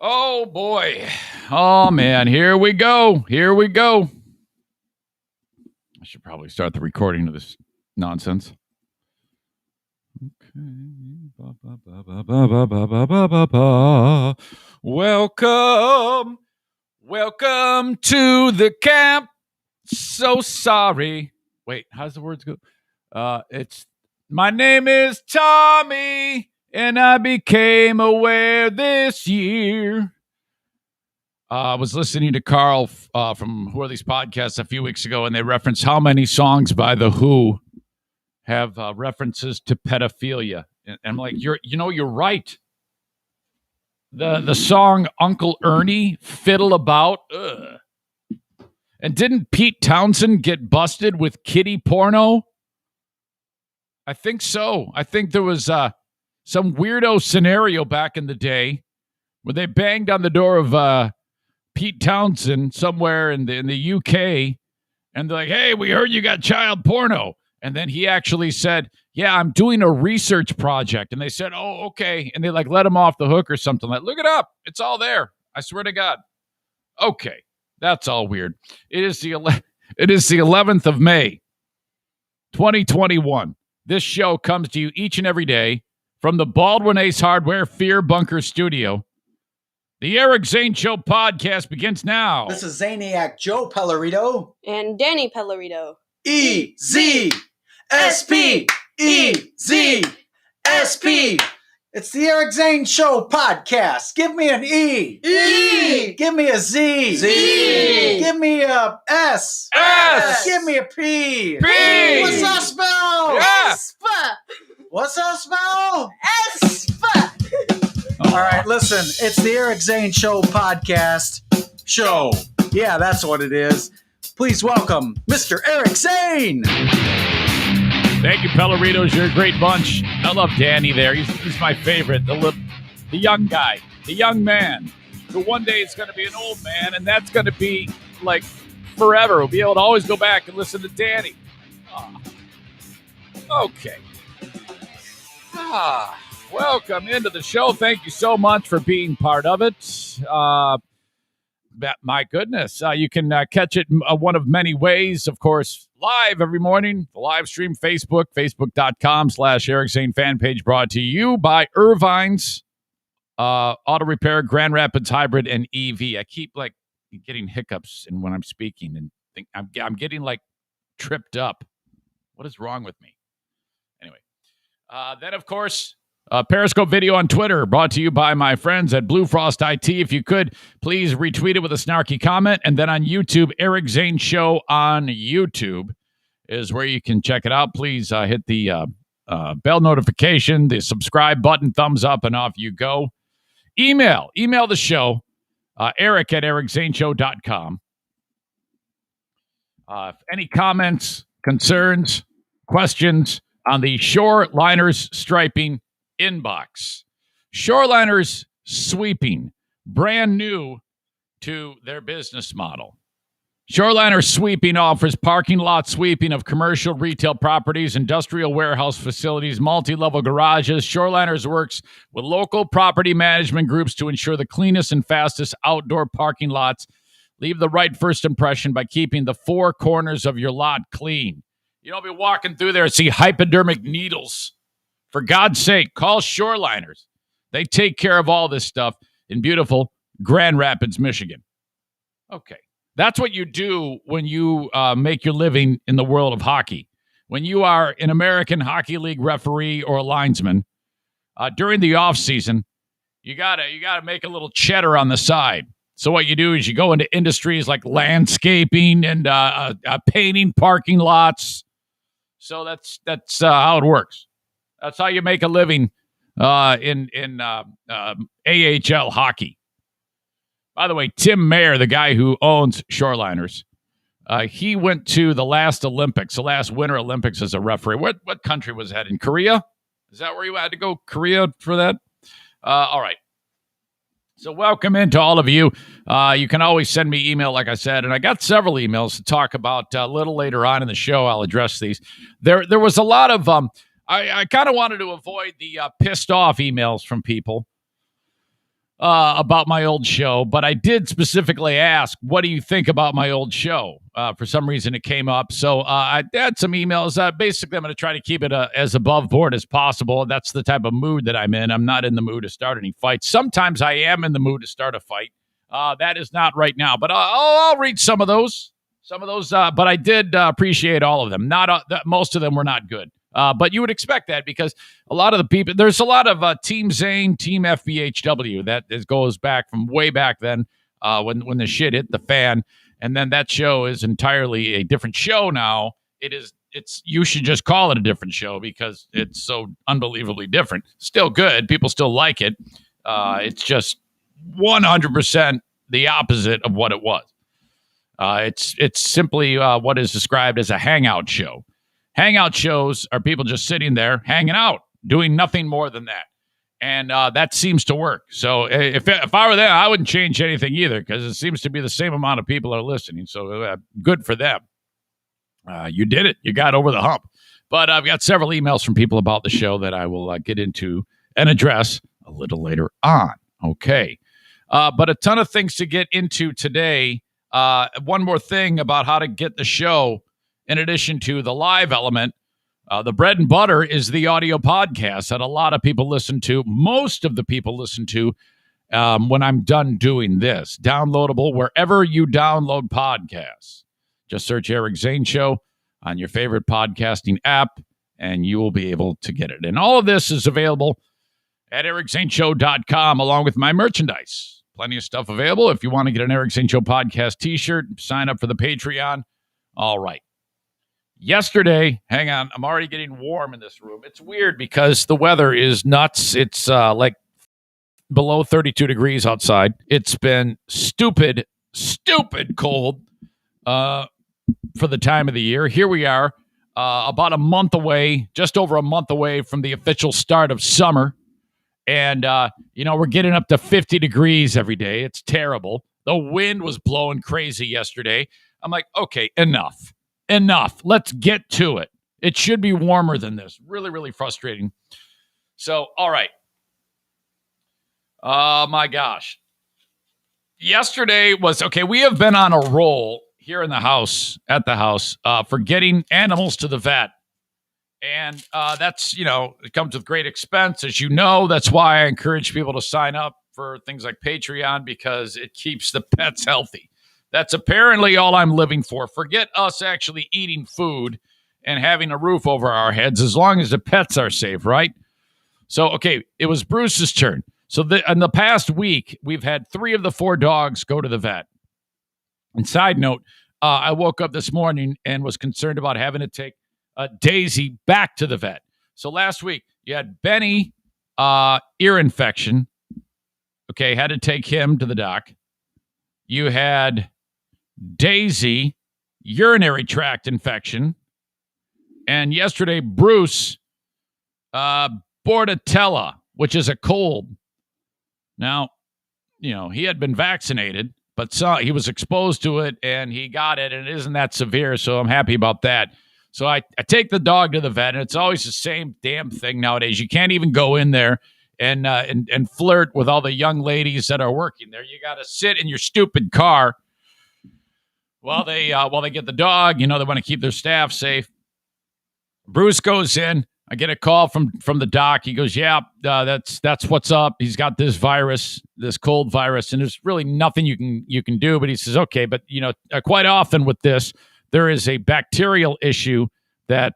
Oh, boy. Oh, man. Here we go. Here we go. I should probably start the recording of this nonsense. Okay. Welcome. Welcome to the camp. So sorry. Wait, how's the words go? It's my name is Tommy, and I became aware this year. I was listening to Carl from Who Are These Podcasts a few weeks ago, and they referenced how many songs by The Who have references to pedophilia. And I'm like, you're right. The song Uncle Ernie, Fiddle About. Ugh. And didn't Pete Townsend get busted with kiddie porno? I think so. I think there was some weirdo scenario back in the day where they banged on the door of Pete Townsend somewhere in the UK, and they're like, "Hey, we heard you got child porno." And then he actually said, "Yeah, I'm doing a research project." And they said, "Oh, okay." And they like let him off the hook or something. Like, look it up. It's all there. I swear to God. Okay, that's all weird. It is the 11th of May, 2021. This show comes to you each and every day from the Baldwin Ace Hardware Fear Bunker Studio. The Eric Zane Show podcast begins now. This is Zaniac Joe Pellerito. And Danny Pellerito. E-Z-E-Z-S-P. It's the Eric Zane Show podcast. Give me an E. E. Give me a Z. Z. Give me a S. S. Give me a P. P. What's that spell? Yeah. What's that spell? S-P. All right, listen. It's the Eric Zane Show podcast show. Yeah, that's what it is. Please welcome Mr. Eric Zane. Thank you, Pelleritos. You're a great bunch. I love Danny there. He's my favorite. The young guy, the young man, who one day is going to be an old man, and that's going to be like forever. We'll be able to always go back and listen to Danny. Okay. Welcome into the show. Thank you so much for being part of it. My goodness. You can catch it one of many ways, of course, live every morning. The live stream, Facebook.com/Eric Zane fan page, brought to you by Irvine's Auto Repair, Grand Rapids Hybrid, and EV. I keep like getting hiccups when I'm speaking and think I'm getting like tripped up. What is wrong with me? Anyway, then, of course, Periscope video on Twitter, brought to you by my friends at Blue Frost IT. If you could, please retweet it with a snarky comment. And then on YouTube, Eric Zane Show on YouTube is where you can check it out. Please hit the bell notification, the subscribe button, thumbs up, and off you go. Email the show, eric@ericzaneshow.com. Any comments, concerns, questions on the Shoreliners striping inbox. Shoreliners sweeping, brand new to their business model. Shoreliners Sweeping offers parking lot sweeping of commercial retail properties, industrial warehouse facilities, multi-level garages. Shoreliners works with local property management groups to ensure the cleanest and fastest outdoor parking lots. Leave the right first impression by keeping the four corners of your lot clean. You don't be walking through there and see hypodermic needles. For God's sake, call Shoreliners. They take care of all this stuff in beautiful Grand Rapids, Michigan. Okay. That's what you do when you make your living in the world of hockey. When you are an American Hockey League referee or a linesman, during the offseason, you gotta make a little cheddar on the side. So what you do is you go into industries like landscaping and painting parking lots. So that's how it works. That's how you make a living in AHL hockey. By the way, Tim Mayer, the guy who owns Shoreliners, he went to the last Olympics, the last Winter Olympics as a referee. What country was that? In Korea? Is that where you had to go? Korea for that? All right. So welcome into all of you. You can always send me email, like I said, and I got several emails to talk about a little later on in the show. I'll address these. There was a lot of I kind of wanted to avoid the pissed off emails from people about my old show, but I did specifically ask, what do you think about my old show? For some reason, it came up. So I had some emails. Basically, I'm going to try to keep it as above board as possible. That's the type of mood that I'm in. I'm not in the mood to start any fights. Sometimes I am in the mood to start a fight. That is not right now, but I'll read some of those. But I did appreciate all of them. Not most of them were not good. But you would expect that because a lot of the people, there's a lot of Team Zane, Team FBHW that goes back from way back then when the shit hit the fan. And then that show is entirely a different show now. You should just call it a different show because it's so unbelievably different. Still good. People still like it. It's just 100% the opposite of what it was. It's simply what is described as a hangout show. Hangout shows are people just sitting there hanging out, doing nothing more than that. And that seems to work. So if I were there, I wouldn't change anything either because it seems to be the same amount of people are listening. So good for them. You did it. You got over the hump. But I've got several emails from people about the show that I will get into and address a little later on. Okay. But a ton of things to get into today. One more thing about how to get the show. In addition to the live element, the bread and butter is the audio podcast that a lot of people listen to. Most of the people listen to when I'm done doing this. Downloadable wherever you download podcasts. Just search Eric Zane Show on your favorite podcasting app, and you will be able to get it. And all of this is available at ericzaneshow.com along with my merchandise. Plenty of stuff available. If you want to get an Eric Zane Show podcast t-shirt, sign up for the Patreon. All right. Yesterday, hang on, I'm already getting warm in this room. It's weird because the weather is nuts. It's like below 32 degrees outside. It's been stupid cold for the time of the year. Here we are, about a month away, just over a month away from the official start of summer. And, we're getting up to 50 degrees every day. It's terrible. The wind was blowing crazy yesterday. I'm like, okay, enough. Let's get to it. It should be warmer than this. Really, really frustrating. So, all right. Oh, my gosh. Yesterday was, okay, we have been on a roll here at the house, for getting animals to the vet. And that's, it comes with great expense. As you know, that's why I encourage people to sign up for things like Patreon because it keeps the pets healthy. That's apparently all I'm living for. Forget us actually eating food and having a roof over our heads as long as the pets are safe, right? So, okay, it was Bruce's turn. So in the past week, we've had 3 of the 4 dogs go to the vet. And side note, I woke up this morning and was concerned about having to take Daisy back to the vet. So last week, you had Benny, ear infection. Okay, had to take him to the doc. You had Daisy, urinary tract infection. And yesterday, Bruce, Bordetella, which is a cold. Now, he had been vaccinated, but he was exposed to it, and he got it, and it isn't that severe, so I'm happy about that. So I take the dog to the vet, and it's always the same damn thing nowadays. You can't even go in there and flirt with all the young ladies that are working there. You got to sit in your stupid car while they get the dog. They want to keep their staff safe. Bruce goes in. I get a call from the doc. He goes, "Yeah, that's what's up. He's got this virus, this cold virus, and there's really nothing you can do." But he says, "Okay, but quite often with this, there is a bacterial issue that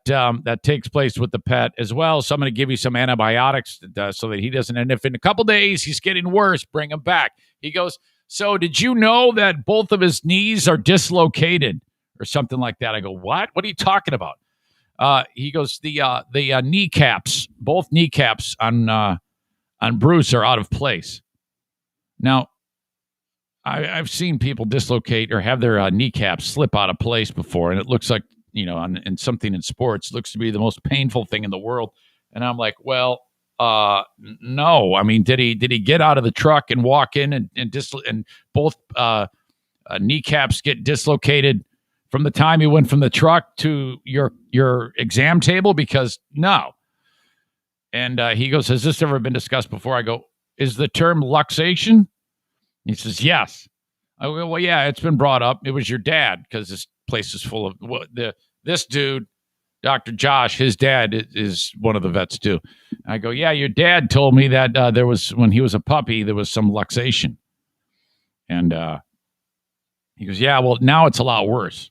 takes place with the pet as well. So I'm going to give you some antibiotics so that he doesn't. And if in a couple days he's getting worse, bring him back." He goes, "So did you know that both of his knees are dislocated or something like that?" I go, "What? What are you talking about?" He goes, the kneecaps, both kneecaps on Bruce are out of place. Now, I've seen people dislocate or have their kneecaps slip out of place before, and it looks like, in something in sports, looks to be the most painful thing in the world. And I'm like, well, no. I mean, did he get out of the truck and walk in and both kneecaps get dislocated from the time he went from the truck to your exam table? Because no. And he goes, "Has this ever been discussed before?" I go, is the term luxation? He says, yes. I go, well, yeah, it's been brought up. It was your dad, because this place is full of this dude, Dr. Josh, his dad is one of the vets too. I go, yeah, your dad told me that there was, when he was a puppy, there was some luxation. And he goes, yeah, well, now it's a lot worse.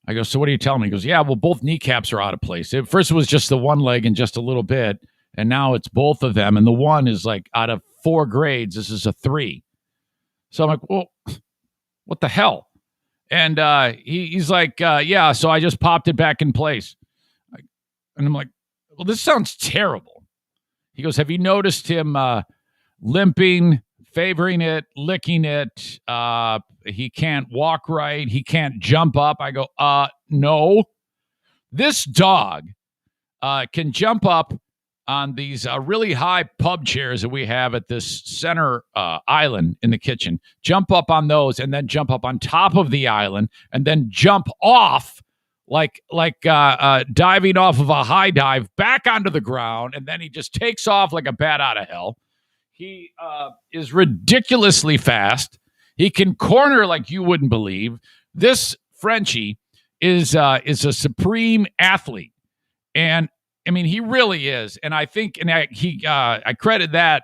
I go, so what are you telling me? He goes, yeah, well, both kneecaps are out of place. At first it was just the one leg and just a little bit, and now it's both of them. And the one is like, out of 4 grades, this is a 3. So I'm like, well, what the hell? And he's like, yeah, so I just popped it back in place. And I'm like, well, this sounds terrible. He goes, have you noticed him limping, favoring it, licking it? He can't walk right. He can't jump up. I go, no. This dog can jump up on these really high pub chairs that we have at this center island in the kitchen, jump up on those, and then jump up on top of the island, and then jump off like diving off of a high dive back onto the ground, and then he just takes off like a bat out of hell. He is ridiculously fast. He can corner like you wouldn't believe. This Frenchie is a supreme athlete, and I mean, he really is. And I think, and I credit that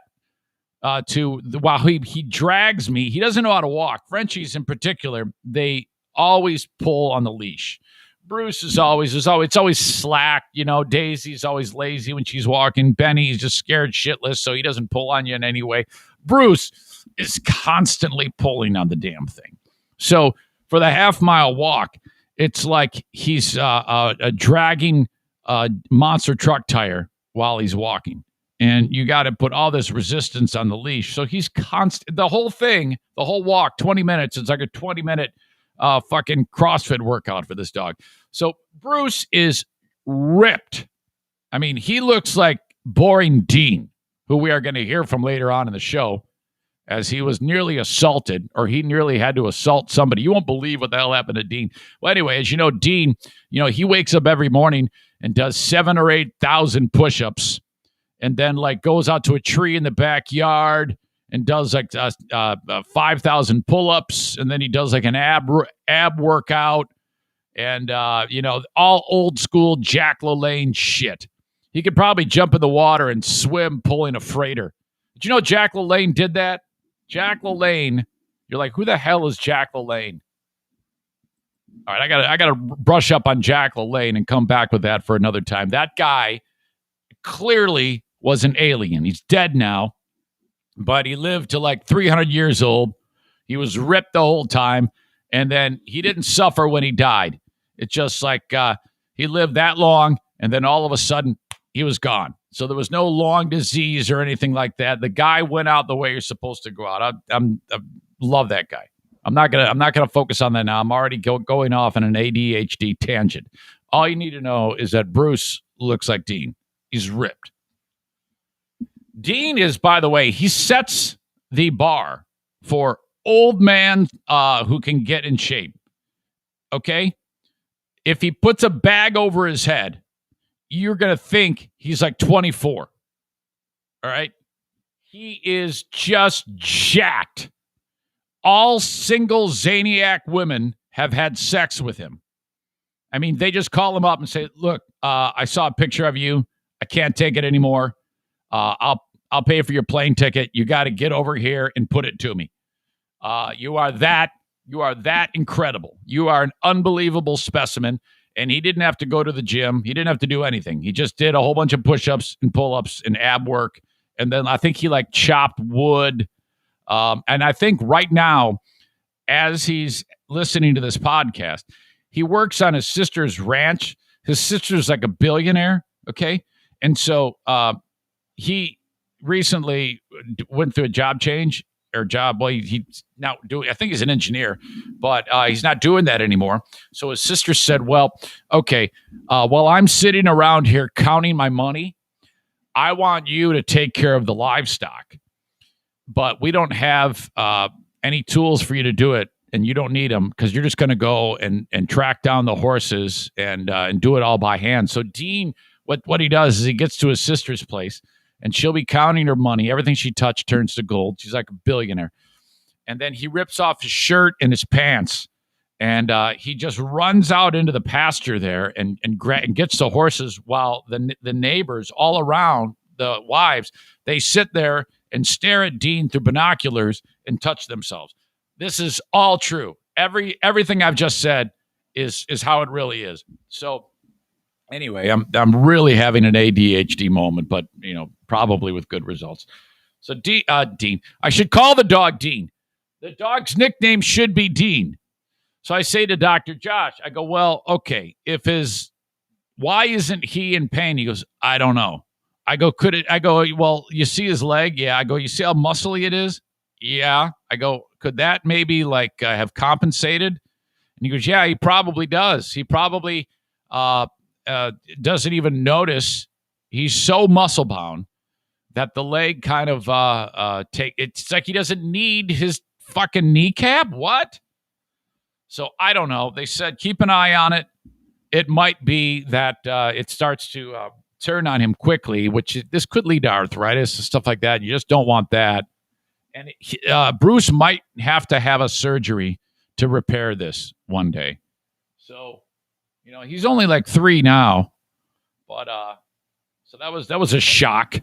to while he drags me. He doesn't know how to walk. Frenchies in particular, they always pull on the leash. Bruce is always it's always slack. You know, Daisy's always lazy when she's walking. Benny's just scared shitless, so he doesn't pull on you in any way. Bruce is constantly pulling on the damn thing. So for the half-mile walk, it's like he's dragging a monster truck tire while he's walking. And you got to put all this resistance on the leash. So he's constant. The whole thing, the whole walk, 20 minutes. It's like a 20-minute fucking CrossFit workout for this dog. So Bruce is ripped. I mean, he looks like Boring Dean, who we are going to hear from later on in the show, as he was nearly assaulted, or he nearly had to assault somebody. You won't believe what the hell happened to Dean. Well, anyway, as you know, Dean, he wakes up every morning and does 7,000 or 8,000 push-ups, and then like goes out to a tree in the backyard and does like 5,000 pull-ups, and then he does like an ab workout, and all old school Jack LaLanne shit. He could probably jump in the water and swim pulling a freighter. Did you know Jack LaLanne did that? Jack LaLanne, you're like, who the hell is Jack LaLanne? All right, I gotta brush up on Jack LaLanne and come back with that for another time. That guy clearly was an alien. He's dead now, but he lived to like 300 years old. He was ripped the whole time, and then he didn't suffer when he died. It's just like he lived that long, and then all of a sudden he was gone. So there was no long disease or anything like that. The guy went out the way you're supposed to go out. I love that guy. I'm not gonna focus on that now. I'm already going off on an ADHD tangent. All you need to know is that Bruce looks like Dean. He's ripped. Dean is, by the way, he sets the bar for old man who can get in shape. Okay? If he puts a bag over his head, you're going to think he's like 24. All right? He is just jacked. All single Zaniac women have had sex with him. I mean, they just call him up and say, look, I saw a picture of you. I can't take it anymore. I'll pay for your plane ticket. You got to get over here and put it to me. You are that incredible. You are an unbelievable specimen. And he didn't have to go to the gym. He didn't have to do anything. He just did a whole bunch of push-ups and pull-ups and ab work. And then I think he like chopped wood. And I think right now, as he's listening to this podcast, he works on his sister's ranch. His sister's like a billionaire. Okay. And so he recently went through a job change or job. Well, he's now doing, I think he's an engineer, but he's not doing that anymore. So his sister said, well, okay, while I'm sitting around here counting my money, I want you to take care of the livestock, but we don't have any tools for you to do it. And you don't need them because you're just going to go and track down the horses and do it all by hand. So Dean, what he does is he gets to his sister's place and she'll be counting her money. Everything she touched turns to gold. She's like a billionaire. And then he rips off his shirt and his pants, and he just runs out into the pasture there and gets the horses, while the neighbors all around, the wives, they sit there and stare at Dean through binoculars and touch themselves. This is all true. Everything I've just said is how it really is. So anyway, I'm really having an ADHD moment, but probably with good results. So Dean, I should call the dog Dean. The dog's nickname should be Dean. So I say to Dr. Josh, I go, well, okay, why isn't he in pain? He goes, I don't know. I go, well, you see his leg? Yeah. I go, you see how muscly it is? Yeah. I go, could that maybe have compensated? And he goes, yeah, he probably does. He probably doesn't even notice. He's so muscle bound that the leg kind of it's like he doesn't need his fucking kneecap. What? So I don't know. They said keep an eye on it. It might be that it starts to turn on him quickly, this could lead to arthritis and stuff like that. You just don't want that. And Bruce might have to have a surgery to repair this one day. So, he's only like 3 now, but so that was a shock.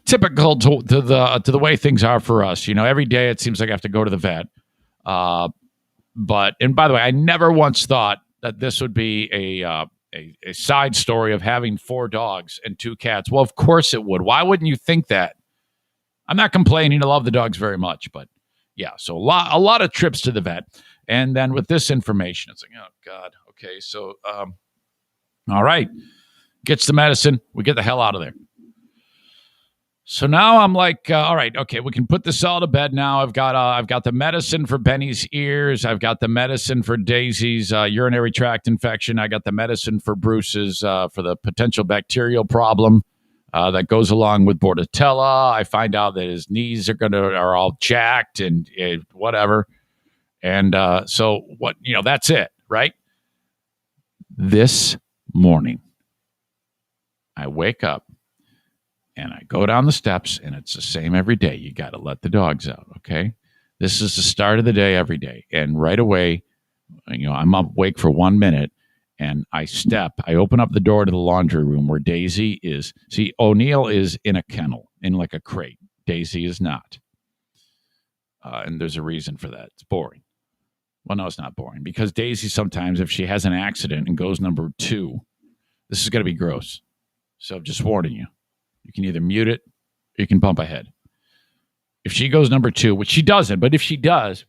Typical to the way things are for us. Every day it seems like I have to go to the vet. But by the way, I never once thought that this would be a side story of having 4 dogs and 2 cats. Well, of course it would. Why wouldn't you think that? I'm not complaining. I love the dogs very much, but yeah. So a lot of trips to the vet, and then with this information, it's like, oh God. Okay, so all right, gets the medicine. We get the hell out of there. So now I'm like, all right, okay, we can put this all to bed now. I've got the medicine for Benny's ears. I've got the medicine for Daisy's urinary tract infection. I got the medicine for Bruce's for the potential bacterial problem that goes along with Bordetella. I find out that his knees are all jacked and whatever. And so what? That's it, right? This morning, I wake up. And I go down the steps, and it's the same every day. You got to let the dogs out, okay? This is the start of the day every day. And right away, I'm awake for 1 minute, and I open up the door to the laundry room where Daisy is. See, O'Neill is in a kennel, in like a crate. Daisy is not. And there's a reason for that. It's boring. Well, no, it's not boring. Because Daisy sometimes, if she has an accident and goes number 2, this is going to be gross. So just warning you. You can either mute it or you can bump ahead. If she goes number 2, which she doesn't, but if she does,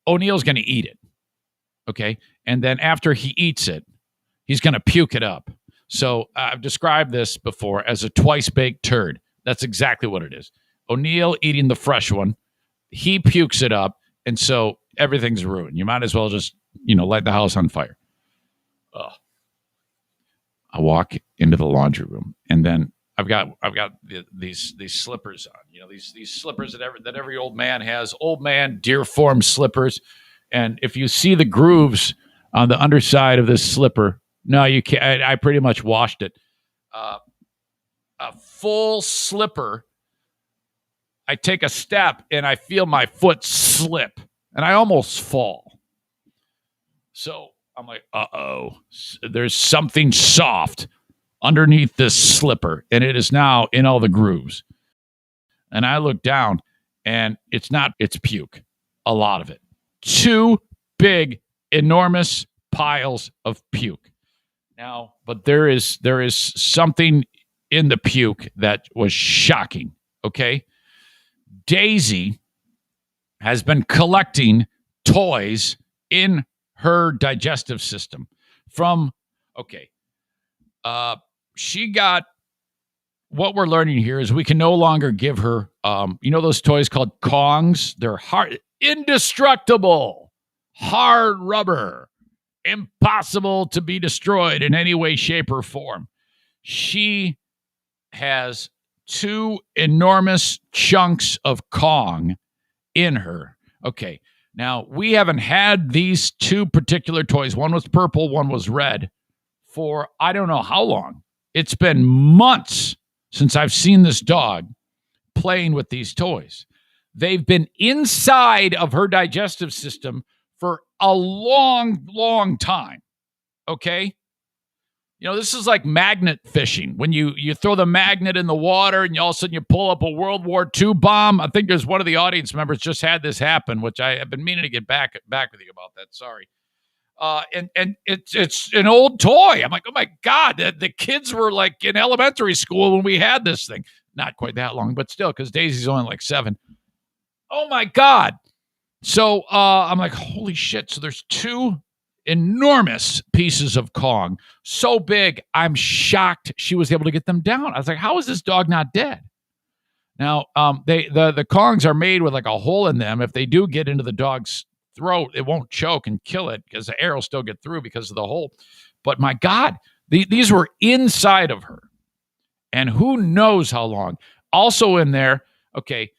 O'Neill's going to eat it. Okay? And then after he eats it, he's going to puke it up. So I've described this before as a twice-baked turd. That's exactly what it is. O'Neill eating the fresh one. He pukes it up, and so everything's ruined. You might as well just, light the house on fire. Ugh. I walk into the laundry room, and then I've got these slippers on, these slippers that every old man has, old man deer form slippers. And if you see the grooves on the underside of this slipper, no, you can't. I pretty much washed it. A full slipper. I take a step and I feel my foot slip and I almost fall. So I'm like, uh-oh, there's something soft underneath this slipper, and it is now in all the grooves. And I look down, and it's puke, a lot of it. 2 big, enormous piles of puke. Now, but there is something in the puke that was shocking, okay? Daisy has been collecting toys in her digestive system she got, what we're learning here is we can no longer give her, those toys called Kongs? They're hard, indestructible, hard rubber, impossible to be destroyed in any way, shape, or form. She has 2 enormous chunks of Kong in her. Okay, now we haven't had these 2 particular toys. One was purple, one was red, for I don't know how long. It's been months since I've seen this dog playing with these toys. They've been inside of her digestive system for a long, long time. Okay? You know, this is like magnet fishing. When you throw the magnet in the water and all of a sudden you pull up a World War II bomb. I think there's one of the audience members just had this happen, which I have been meaning to get back with you about that. Sorry. And it's an old toy. I'm like, oh my God, the kids were like in elementary school when we had this thing. Not quite that long, but still, because Daisy's only like 7. Oh my God. So I'm like, holy shit. So there's 2 enormous pieces of Kong. So big, I'm shocked she was able to get them down. I was like, how is this dog not dead? Now, the Kongs are made with like a hole in them. If they do get into the dog's throat, it won't choke and kill it because the air will still get through because of the hole. But my God, these were inside of her. And who knows how long. Also in there, okay,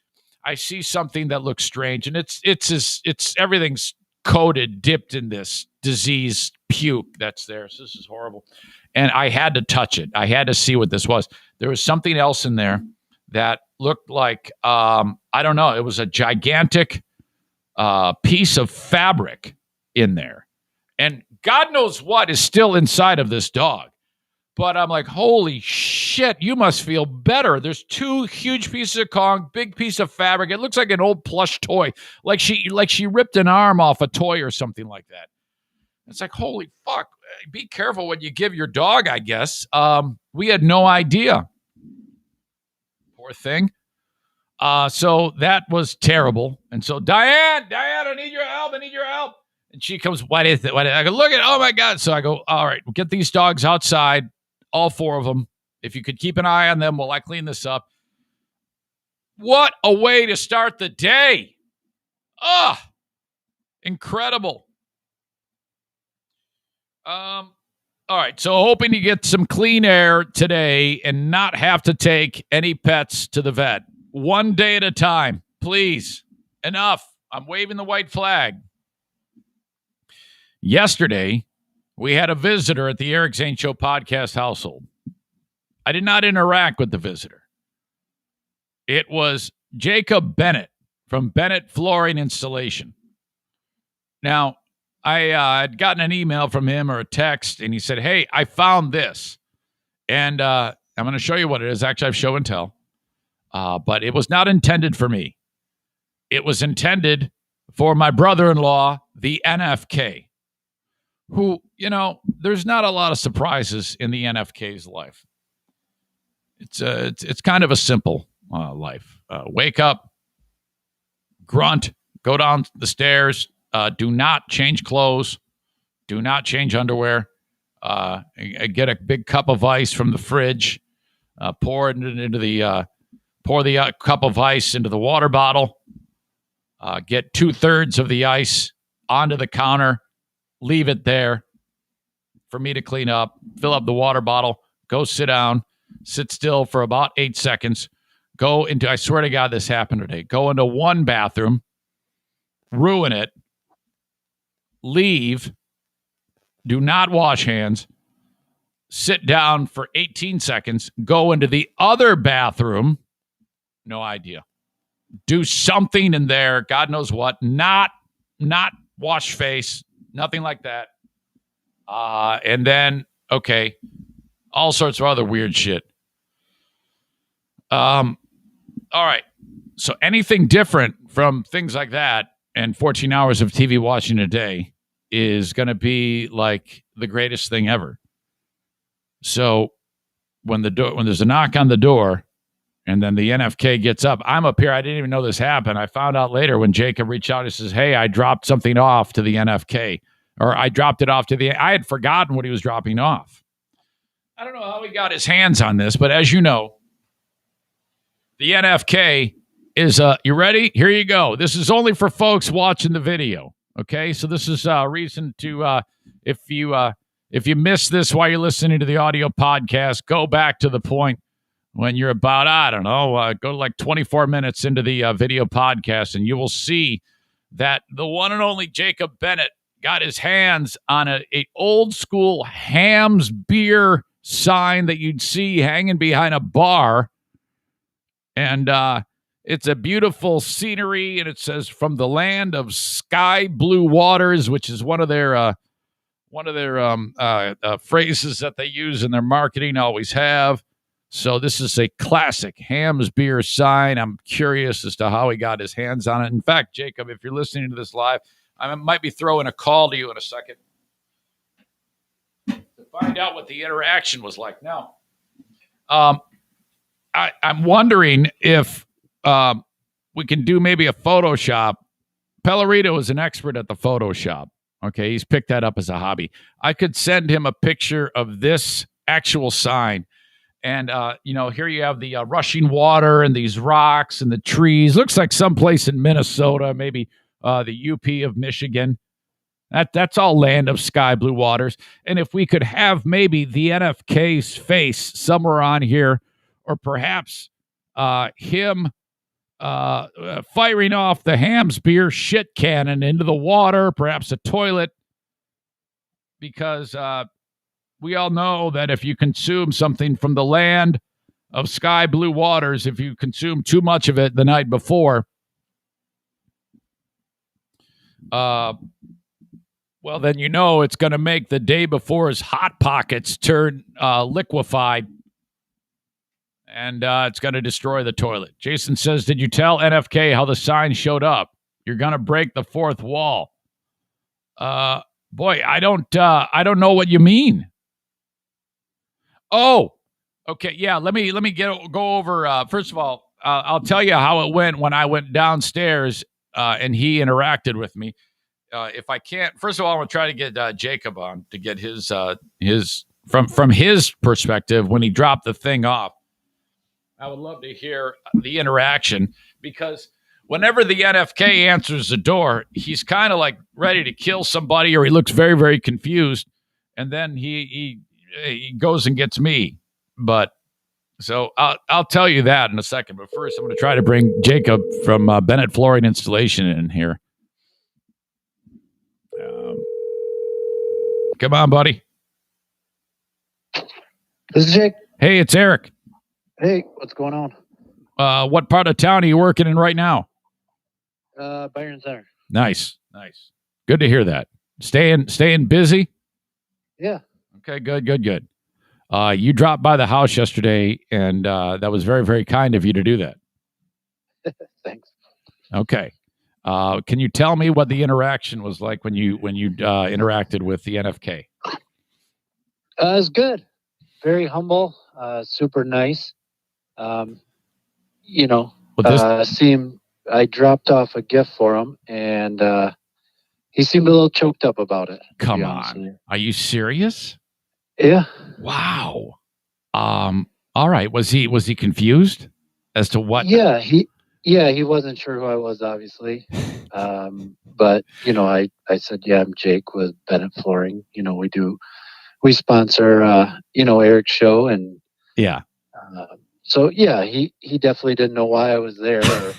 I see something that looks strange, and it's everything's coated, dipped in this disease puke that's there. So this is horrible. And I had to touch it. I had to see what this was. There was something else in there that looked like, I don't know, it was a gigantic piece of fabric in there. And God knows what is still inside of this dog. But I'm like, holy shit, you must feel better. There's 2 huge pieces of Kong, big piece of fabric. It looks like an old plush toy, like she ripped an arm off a toy or something like that. It's like, holy fuck. Be careful what you give your dog, I guess. We had no idea. Poor thing. So that was terrible. And so, Diane, I need your help. And she comes, what is it? I go, look at, oh my God. So I go, all right, we'll get these dogs outside, all 4 of them. If you could keep an eye on them while I clean this up. What a way to start the day. Incredible. All right, so hoping to get some clean air today and not have to take any pets to the vet. One day at a time, please. Enough. I'm waving the white flag. Yesterday, we had a visitor at the Eric Zane Show podcast household. I did not interact with the visitor. It was Jacob Bennett from Bennett Flooring Installation. Now, I had gotten an email from him or a text, and he said, hey, I found this. And I'm going to show you what it is. Actually, I have show and tell. But it was not intended for me. It was intended for my brother-in-law, the NFK, who, you know, there's not a lot of surprises in the NFK's life. It's kind of a simple life. Wake up, grunt, go down the stairs, do not change clothes, do not change underwear, get a big cup of ice from the fridge, pour the cup of ice into the water bottle, get 2/3 of the ice onto the counter, leave it there for me to clean up, fill up the water bottle, go sit down, sit still for about 8 seconds, go into, I swear to God, this happened today, go into one bathroom, ruin it, leave, do not wash hands, sit down for 18 seconds, go into the other bathroom, no idea, do something in there, God knows what, not wash face, nothing like that. And then, okay, all sorts of other weird shit. All right. So anything different from things like that and 14 hours of TV watching a day is going to be like the greatest thing ever. So when there's a knock on the door and then the NFK gets up, I'm up here. I didn't even know this happened. I found out later when Jacob reached out, he says, hey, I dropped something off to the NFK, or I dropped it off to I had forgotten what he was dropping off. I don't know how he got his hands on this, but as you know, the NFK is, you ready? Here you go. This is only for folks watching the video. Okay. So this is a reason to, if you missed this while you're listening to the audio podcast, go back to the point when you're about, I don't know, go like 24 minutes into the video podcast, and you will see that the one and only Jacob Bennett got his hands on a old school Hams beer sign that you'd see hanging behind a bar. And it's a beautiful scenery, and it says "From the land of sky blue waters," which is one of their phrases that they use in their marketing, always have. So this is a classic Ham's Beer sign. I'm curious as to how he got his hands on it. In fact, Jacob, if you're listening to this live, I might be throwing a call to you in a second to find out what the interaction was like. Now, I'm wondering if we can do maybe a Photoshop. Pellerito is an expert at the Photoshop. Okay, he's picked that up as a hobby. I could send him a picture of this actual sign. And, here you have the rushing water and these rocks and the trees. Looks like someplace in Minnesota, maybe the UP of Michigan. That's all land of sky blue waters. And if we could have maybe the NFK's face somewhere on here, or perhaps him firing off the Ham's Beer shit cannon into the water, perhaps a toilet, because we all know that if you consume something from the land of sky blue waters, if you consume too much of it the night before, well, then it's going to make the day before's Hot Pockets turn liquefied, and it's going to destroy the toilet. Jason says, did you tell NFK how the sign showed up? You're going to break the fourth wall. Boy, I don't know what you mean. Oh, okay. Yeah, let me go over. First of all, I'll tell you how it went when I went downstairs and he interacted with me. If I can't, first of all, I'm gonna try to get Jacob on to get his from his perspective when he dropped the thing off. I would love to hear the interaction, because whenever the NFK answers the door, he's kind of like ready to kill somebody, or he looks very, very confused, and then he goes and gets me. But so I'll tell you that in a second. But first, I'm going to try to bring Jacob from Bennett Flooring Installation in here. Come on, buddy. This is Jake. Hey, it's Eric. Hey, what's going on? What part of town are you working in right now? Byron Center. Nice. Good to hear that. Staying busy? Yeah. Okay, good. You dropped by the house yesterday, and that was very, very kind of you to do that. Thanks. Okay. Can you tell me what the interaction was like when you interacted with the NFK? It was good. Very humble. Super nice. I dropped off a gift for him, and he seemed a little choked up about it. Come on. Are you serious? Yeah. Wow. All right. Was he confused as to what? Yeah, he wasn't sure who I was, obviously. But I said, yeah, I'm Jake with Bennett Flooring. We sponsor Eric's show, and yeah. So yeah, he definitely didn't know why I was there, or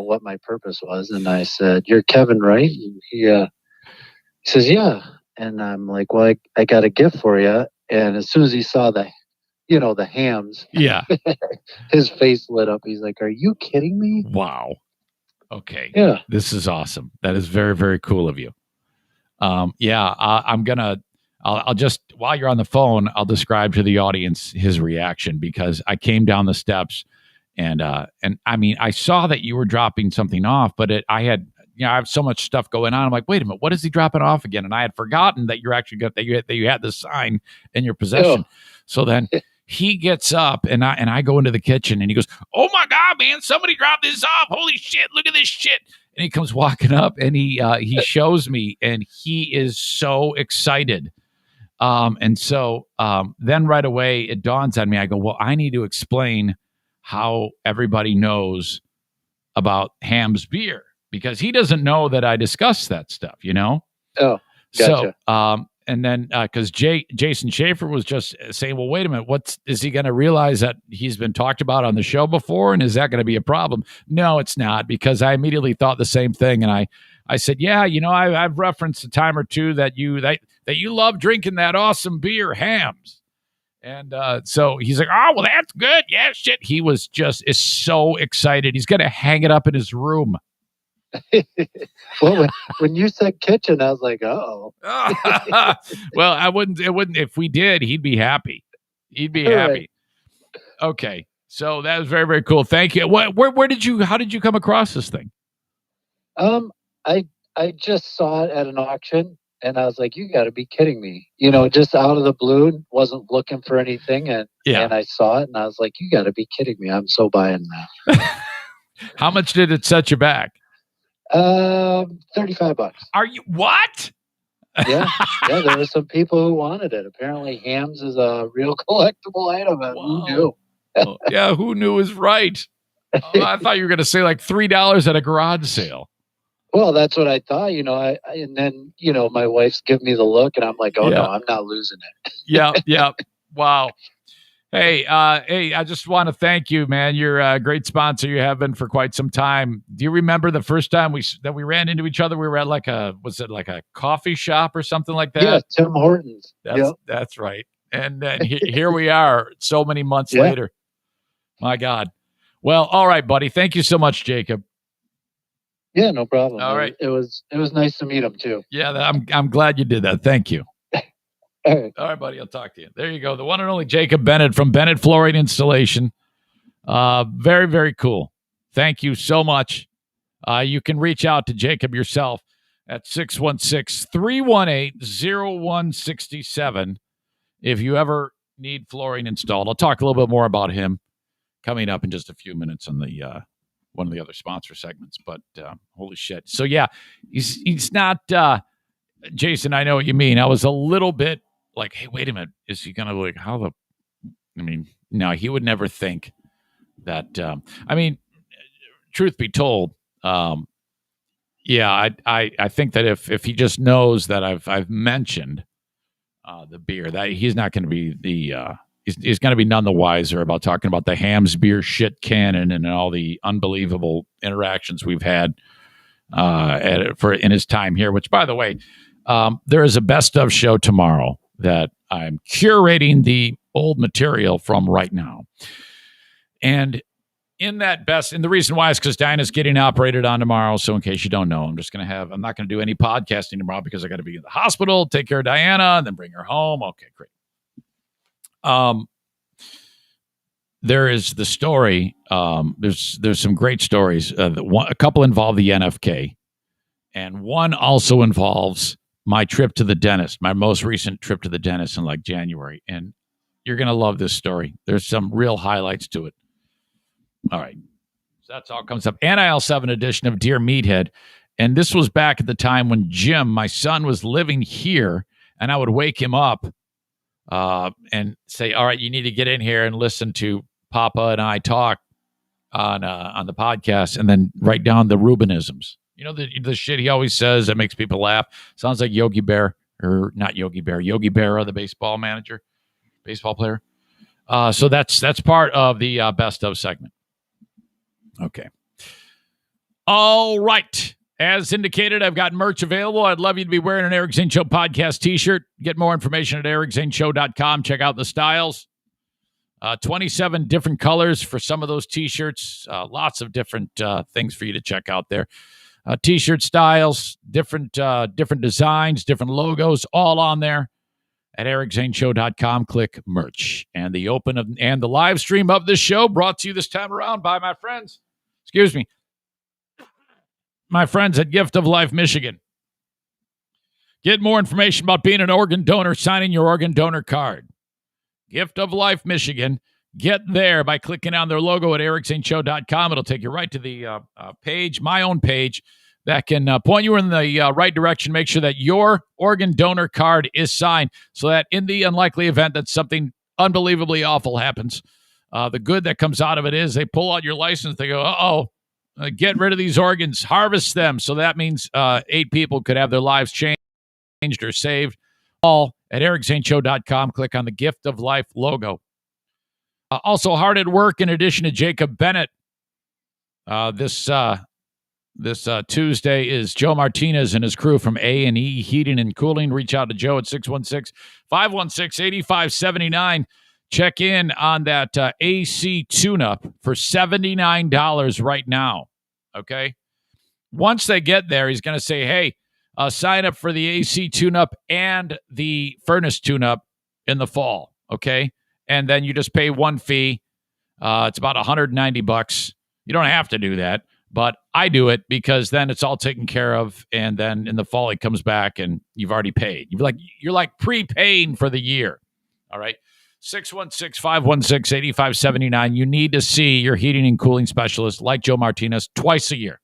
what my purpose was. And I said, "You're Kevin, right?" And he says, "Yeah." And I'm like, "Well, I got a gift for you." And as soon as he saw the hams, yeah, his face lit up. He's like, "Are you kidding me?" Wow. Okay. Yeah. This is awesome. That is very, very cool of you. I'll just, while you're on the phone, I'll describe to the audience his reaction, because I came down the steps and I mean, I saw that you were dropping something off, but I have so much stuff going on. I'm like, wait a minute, what is he dropping off again? And I had forgotten that you're actually that you had this sign in your possession. Oh. So then he gets up and I go into the kitchen and he goes, "Oh my God, man, somebody dropped this off. Holy shit, look at this shit." And he comes walking up and he shows me, and he is so excited. And so then right away it dawns on me. I go, well, I need to explain how everybody knows about Ham's Beer, because he doesn't know that I discussed that stuff, Oh, gotcha. So, and then because Jason Schaefer was just saying, well, wait a minute, is he going to realize that he's been talked about on the show before, and is that going to be a problem? No, it's not, because I immediately thought the same thing, and I said, yeah, I've referenced a time or two that you love drinking that awesome beer, Hams. And so he's like, oh, well, that's good. Yeah, shit. He was is so excited. He's going to hang it up in his room. Well, when you said kitchen, I was like, oh. Well, it wouldn't, if we did, he'd be happy. He'd be happy. Right. Okay. So that was very, very cool. Thank you. How did you come across this thing? I just saw it at an auction and I was like, you got to be kidding me. You know, just out of the blue, wasn't looking for anything. And I saw it and I was like, you got to be kidding me. I'm so buying that. How much did it set you back? $35. Are you what? Yeah. There were some people who wanted it. Apparently, hams is a real collectible item. And who knew? Yeah, who knew is right. Oh, I thought you were going to say like $3 at a garage sale. Well, that's what I thought. You know, and then my wife's giving me the look, and I'm like, oh no, I'm not losing it. Yeah. Wow. Hey, I just want to thank you, man. You're a great sponsor. You have been for quite some time. Do you remember the first time we ran into each other? We were at was it like a coffee shop or something like that? Yeah, Tim Hortons. That's right. And then here we are so many months later. My God. Well, all right, buddy. Thank you so much, Jacob. Yeah, no problem. All right. It was nice to meet him too. Yeah, I'm glad you did that. Thank you. All right, buddy. I'll talk to you. There you go. The one and only Jacob Bennett from Bennett Flooring Installation. Very, very cool. Thank you so much. You can reach out to Jacob yourself at 616-318-0167 if you ever need flooring installed. I'll talk a little bit more about him coming up in just a few minutes on the one of the other sponsor segments. But holy shit. So, yeah, he's not Jason, I know what you mean. I was a little bit like, hey, wait a minute. Is he going to no, he would never think that. Truth be told, I think that if he just knows that I've mentioned the beer, that he's not going to be he's going to be none the wiser about talking about the Hams beer shit cannon and all the unbelievable interactions we've had in his time here. Which, by the way, there is a best of show tomorrow that I'm curating the old material from right now. And in that and the reason why is because Dinah's getting operated on tomorrow. So in case you don't know, I'm not going to do any podcasting tomorrow because I got to be in the hospital, take care of Diana, and then bring her home. Okay, great. There is the story. There's some great stories. A couple involve the NFK, and one also involves my trip to the dentist, my most recent trip to the dentist in January. And you're going to love this story. There's some real highlights to it. All right. So that's all comes up. And I also have an edition of Dear Meathead. And this was back at the time when Jim, my son, was living here, and I would wake him up and say, all right, you need to get in here and listen to Papa and I talk on the podcast, and then write down the Rubinisms. You know, the shit he always says that makes people laugh. Sounds like Yogi Bear, or not Yogi Bear, Yogi Berra, the baseball player. So that's part of the best of segment. Okay. All right. As indicated, I've got merch available. I'd love you to be wearing an Eric Zane Show podcast t-shirt. Get more information at ericzaneshow.com. Check out the styles. 27 different colors for some of those t-shirts. Lots of different things for you to check out there. T-shirt styles, different designs, different logos, all on there at ericzaneshow.com. Click merch. And the live stream of this show brought to you this time around by my friends. My friends at Gift of Life Michigan. Get more information about being an organ donor, signing your organ donor card. Gift of Life Michigan. Get there by clicking on their logo at ericzaneshow.com. It'll take you right to the page, my own page, that can point you in the right direction. Make sure that your organ donor card is signed so that in the unlikely event that something unbelievably awful happens, the good that comes out of it is they pull out your license. They go, get rid of these organs, harvest them. So that means 8 people could have their lives changed or saved. All at ericzaneshow.com. Click on the Gift of Life logo. Also hard at work, in addition to Jacob Bennett, this Tuesday is Joe Martinez and his crew from A&E Heating and Cooling. Reach out to Joe at 616-516-8579. check in on that AC tune-up for $79 right now. Okay? Once they get there, he's going to say, hey, sign up for the AC tune-up and the furnace tune-up in the fall. Okay? And then you just pay one fee. It's about $190. You don't have to do that, but I do it because then it's all taken care of. And then in the fall, it comes back and you've already paid. You're like prepaying for the year. All right. 616-516-8579. You need to see your heating and cooling specialist like Joe Martinez twice a year.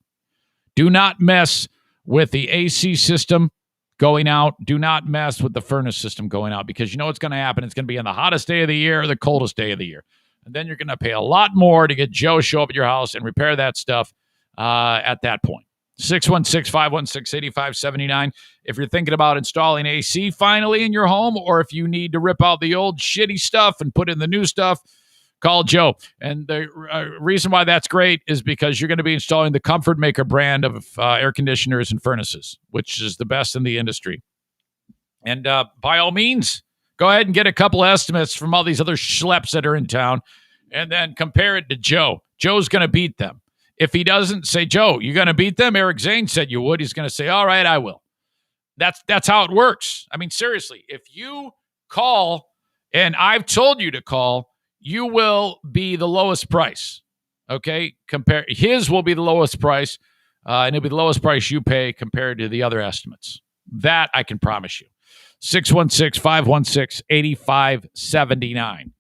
Do not mess with the AC system going out. Do not mess with the furnace system going out because you know what's going to happen. It's going to be on the hottest day of the year or the coldest day of the year. And then you're going to pay a lot more to get Joe show up at your house and repair that stuff at that point. 616-516-8579. If you're thinking about installing AC finally in your home, or if you need to rip out the old shitty stuff and put in the new stuff, call Joe. And the reason why that's great is because you're going to be installing the Comfort Maker brand of air conditioners and furnaces, which is the best in the industry. And by all means, go ahead and get a couple estimates from all these other schleps that are in town and then compare it to Joe. Joe's going to beat them. If he doesn't say, Joe, you're going to beat them? Eric Zane said you would. He's going to say, all right, I will. That's how it works. I mean, seriously, if you call and I've told you to call, you will be the lowest price. Okay? His will be the lowest price, and it'll be the lowest price you pay compared to the other estimates. That I can promise you. 616-516-8579.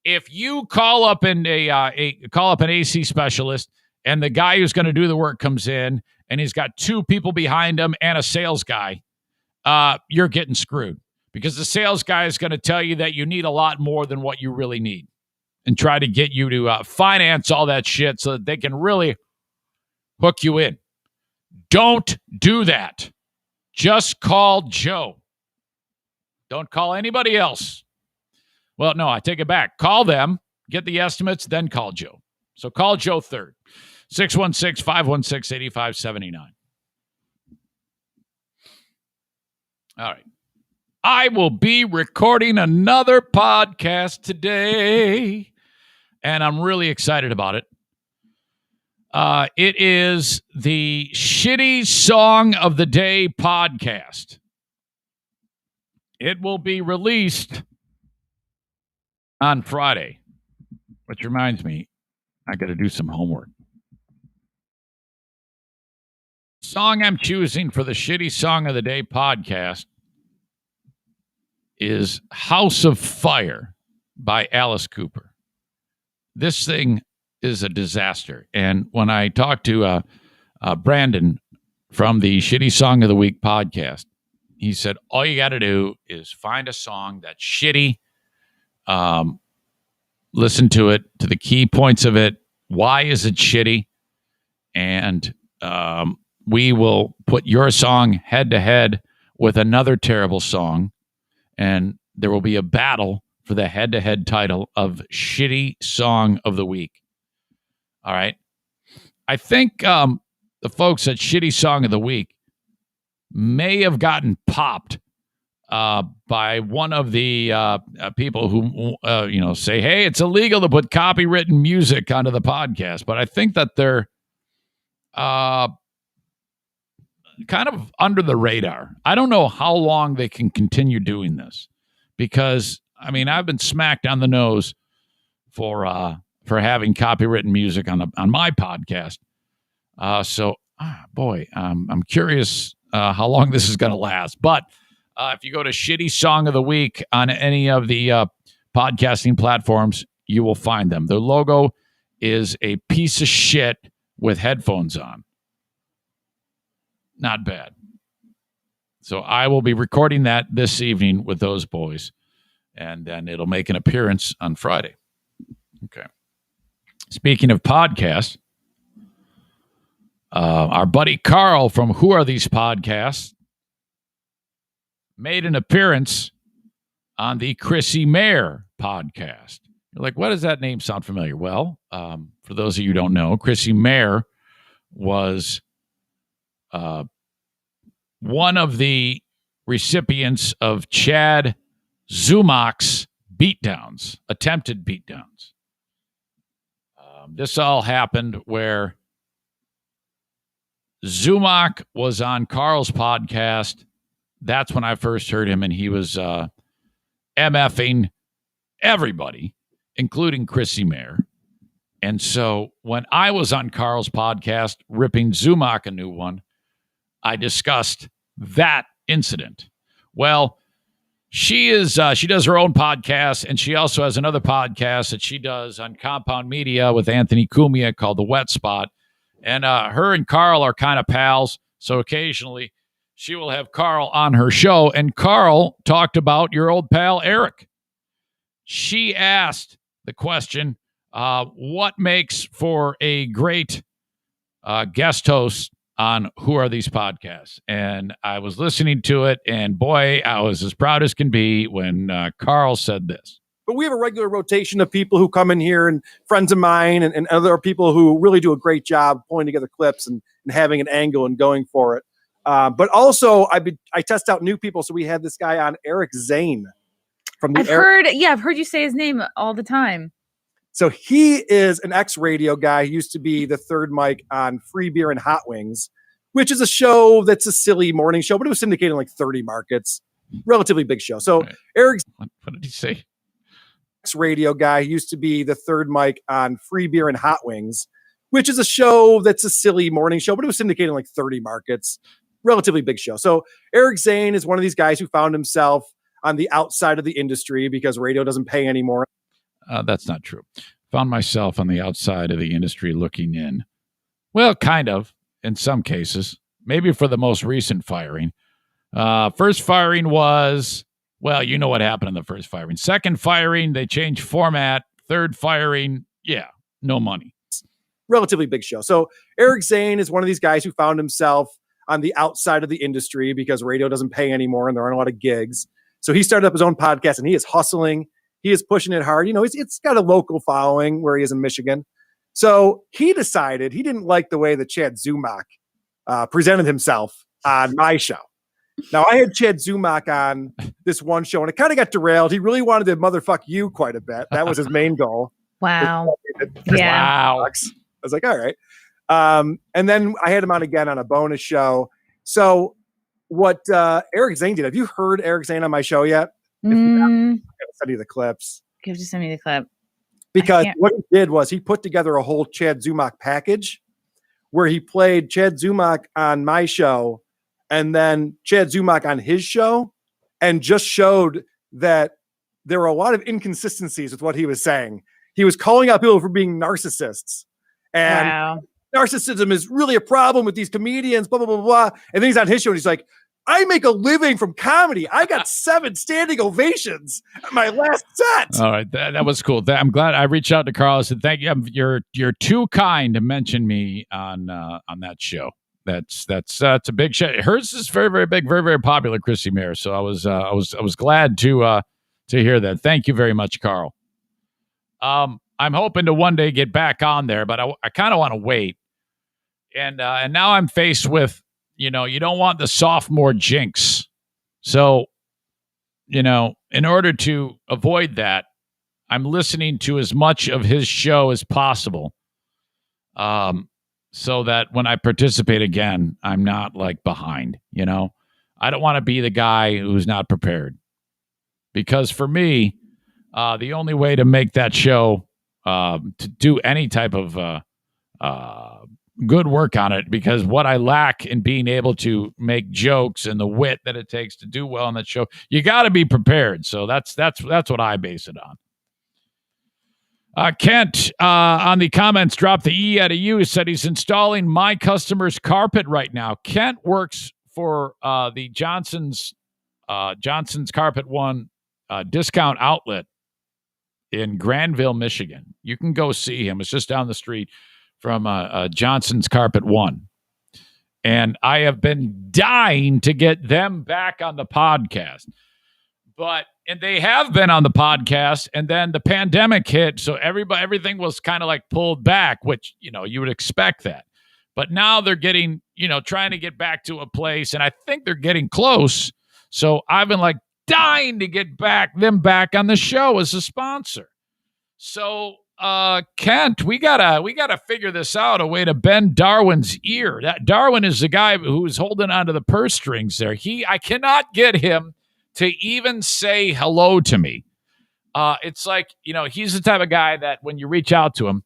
If you call up an AC specialist and the guy who's going to do the work comes in and he's got two people behind him and a sales guy, you're getting screwed because the sales guy is going to tell you that you need a lot more than what you really need and try to get you to finance all that shit so that they can really hook you in. Don't do that. Just call Joe. Don't call anybody else. Well, no, I take it back. Call them, get the estimates, then call Joe. So call Joe third. 616-516-8579. All right. I will be recording another podcast today, and I'm really excited about it. It is the Shitty Song of the Day podcast. It will be released on Friday, which reminds me, I got to do some homework. Song I'm choosing for the Shitty Song of the Day podcast is House of Fire by Alice Cooper. This thing is a disaster. And when I talked to Brandon from the Shitty Song of the Week podcast, he said, all you got to do is find a song that's shitty, listen to it, to the key points of it. Why is it shitty? And we will put your song head to head with another terrible song, and there will be a battle for the head to head title of Shitty Song of the Week. All right. I think the folks at Shitty Song of the Week may have gotten popped by one of the people who, say, hey, it's illegal to put copywritten music onto the podcast. But I think that they're kind of under the radar. I don't know how long they can continue doing this because, I mean, I've been smacked on the nose for having copywritten music on my podcast. I'm curious how long this is going to last. But if you go to Shitty Song of the Week on any of the podcasting platforms, you will find them. Their logo is a piece of shit with headphones on. Not bad. So I will be recording that this evening with those boys, and then it'll make an appearance on Friday. Okay. Speaking of podcasts, our buddy Carl from Who Are These Podcasts made an appearance on the Chrissy Mayer podcast. You're like, what does that name sound familiar? Well, for those of you who don't know, Chrissy Mayer was one of the recipients of Chad Zumach's beatdowns, attempted beatdowns. This all happened where Zumock was on Carl's podcast. That's when I first heard him, and he was MFing everybody, including Chrissy Mayer. And so when I was on Carl's podcast, ripping Zumock a new one, I discussed that incident. Well, she does her own podcast, and she also has another podcast that she does on Compound Media with Anthony Cumia called The Wet Spot. And her and Carl are kind of pals, so occasionally she will have Carl on her show, and Carl talked about your old pal, Eric. She asked the question, what makes for a great guest host on Who Are These Podcasts? And I was listening to it, and boy, I was as proud as can be when Carl said this. But we have a regular rotation of people who come in here, and friends of mine and other people who really do a great job pulling together clips and having an angle and going for it. But also, I test out new people. So we had this guy on, Eric Zane. I've heard you say his name all the time. So he is an ex-radio guy. He used to be the third mic on Free Beer and Hot Wings, which is a show that's a silly morning show, but it was syndicated in like 30 markets. Relatively big show. So right. Eric, what did he say? Ex-radio guy. He used to be the third mic on Free Beer and Hot Wings, which is a show that's a silly morning show, but it was syndicated in like 30 markets. Relatively big show. So Eric Zane is one of these guys who found himself on the outside of the industry because radio doesn't pay anymore. That's not true. Found myself on the outside of the industry looking in. Well, kind of, in some cases. Maybe for the most recent firing. First firing was, well, you know what happened in the first firing. Second firing, they changed format. Third firing, yeah, no money. Relatively big show. So Eric Zane is one of these guys who found himself on the outside of the industry because radio doesn't pay anymore and there aren't a lot of gigs. So he started up his own podcast, and he is hustling. He is pushing it hard. You know, it's got a local following where he is in Michigan. So he decided he didn't like the way that Chad Zumock presented himself on my show. Now, I had Chad Zumock on this one show, and it kind of got derailed. He really wanted to motherfuck you quite a bit. That was his main goal. Wow. Yeah. Wow. I was like, all right. And then I had him on again on a bonus show. So what Eric Zane did, have you heard Eric Zane on my show yet? If not, I'm going to send you the clips. You have to send me the clip. Because what he did was he put together a whole Chad Zumock package where he played Chad Zumock on my show and then Chad Zumock on his show, and just showed that there were a lot of inconsistencies with what he was saying. He was calling out people for being narcissists. And narcissism is really a problem with these comedians, blah, blah, blah, blah. And then he's on his show and he's like, I make a living from comedy. I got 7 standing ovations at my last set. All right. That was cool. I'm glad I reached out to Carl. I said, thank you. You're too kind to mention me on that show. That's a big show. Hers is very, very big, very, very popular, Chrissy Mayer. So I was glad to hear that. Thank you very much, Carl. I'm hoping to one day get back on there, but I kind of want to wait. And now I'm faced with, you don't want the sophomore jinx. So, in order to avoid that, I'm listening to as much of his show as possible. So that when I participate again, I'm not like behind, I don't want to be the guy who's not prepared. Because for me, the only way to make that show, to do any type of good work on it, because what I lack in being able to make jokes and the wit that it takes to do well on that show, you got to be prepared. So that's what I base it on. Kent on the comments dropped the E out of U, said he's installing my customer's carpet right now. Kent works for the Johnson's Carpet One discount outlet in Granville, Michigan. You can go see him. It's just down the street from Johnson's Carpet One. And I have been dying to get them back on the podcast. And they have been on the podcast, and then the pandemic hit, so everything was kind of like pulled back, which, you would expect that. But now they're getting, trying to get back to a place, and I think they're getting close. So I've been like dying to get them back on the show as a sponsor. So, Kent, we gotta figure this out, a way to bend Darwin's ear. That Darwin is the guy who's holding onto the purse strings there. I cannot get him to even say hello to me. It's like, he's the type of guy that when you reach out to him,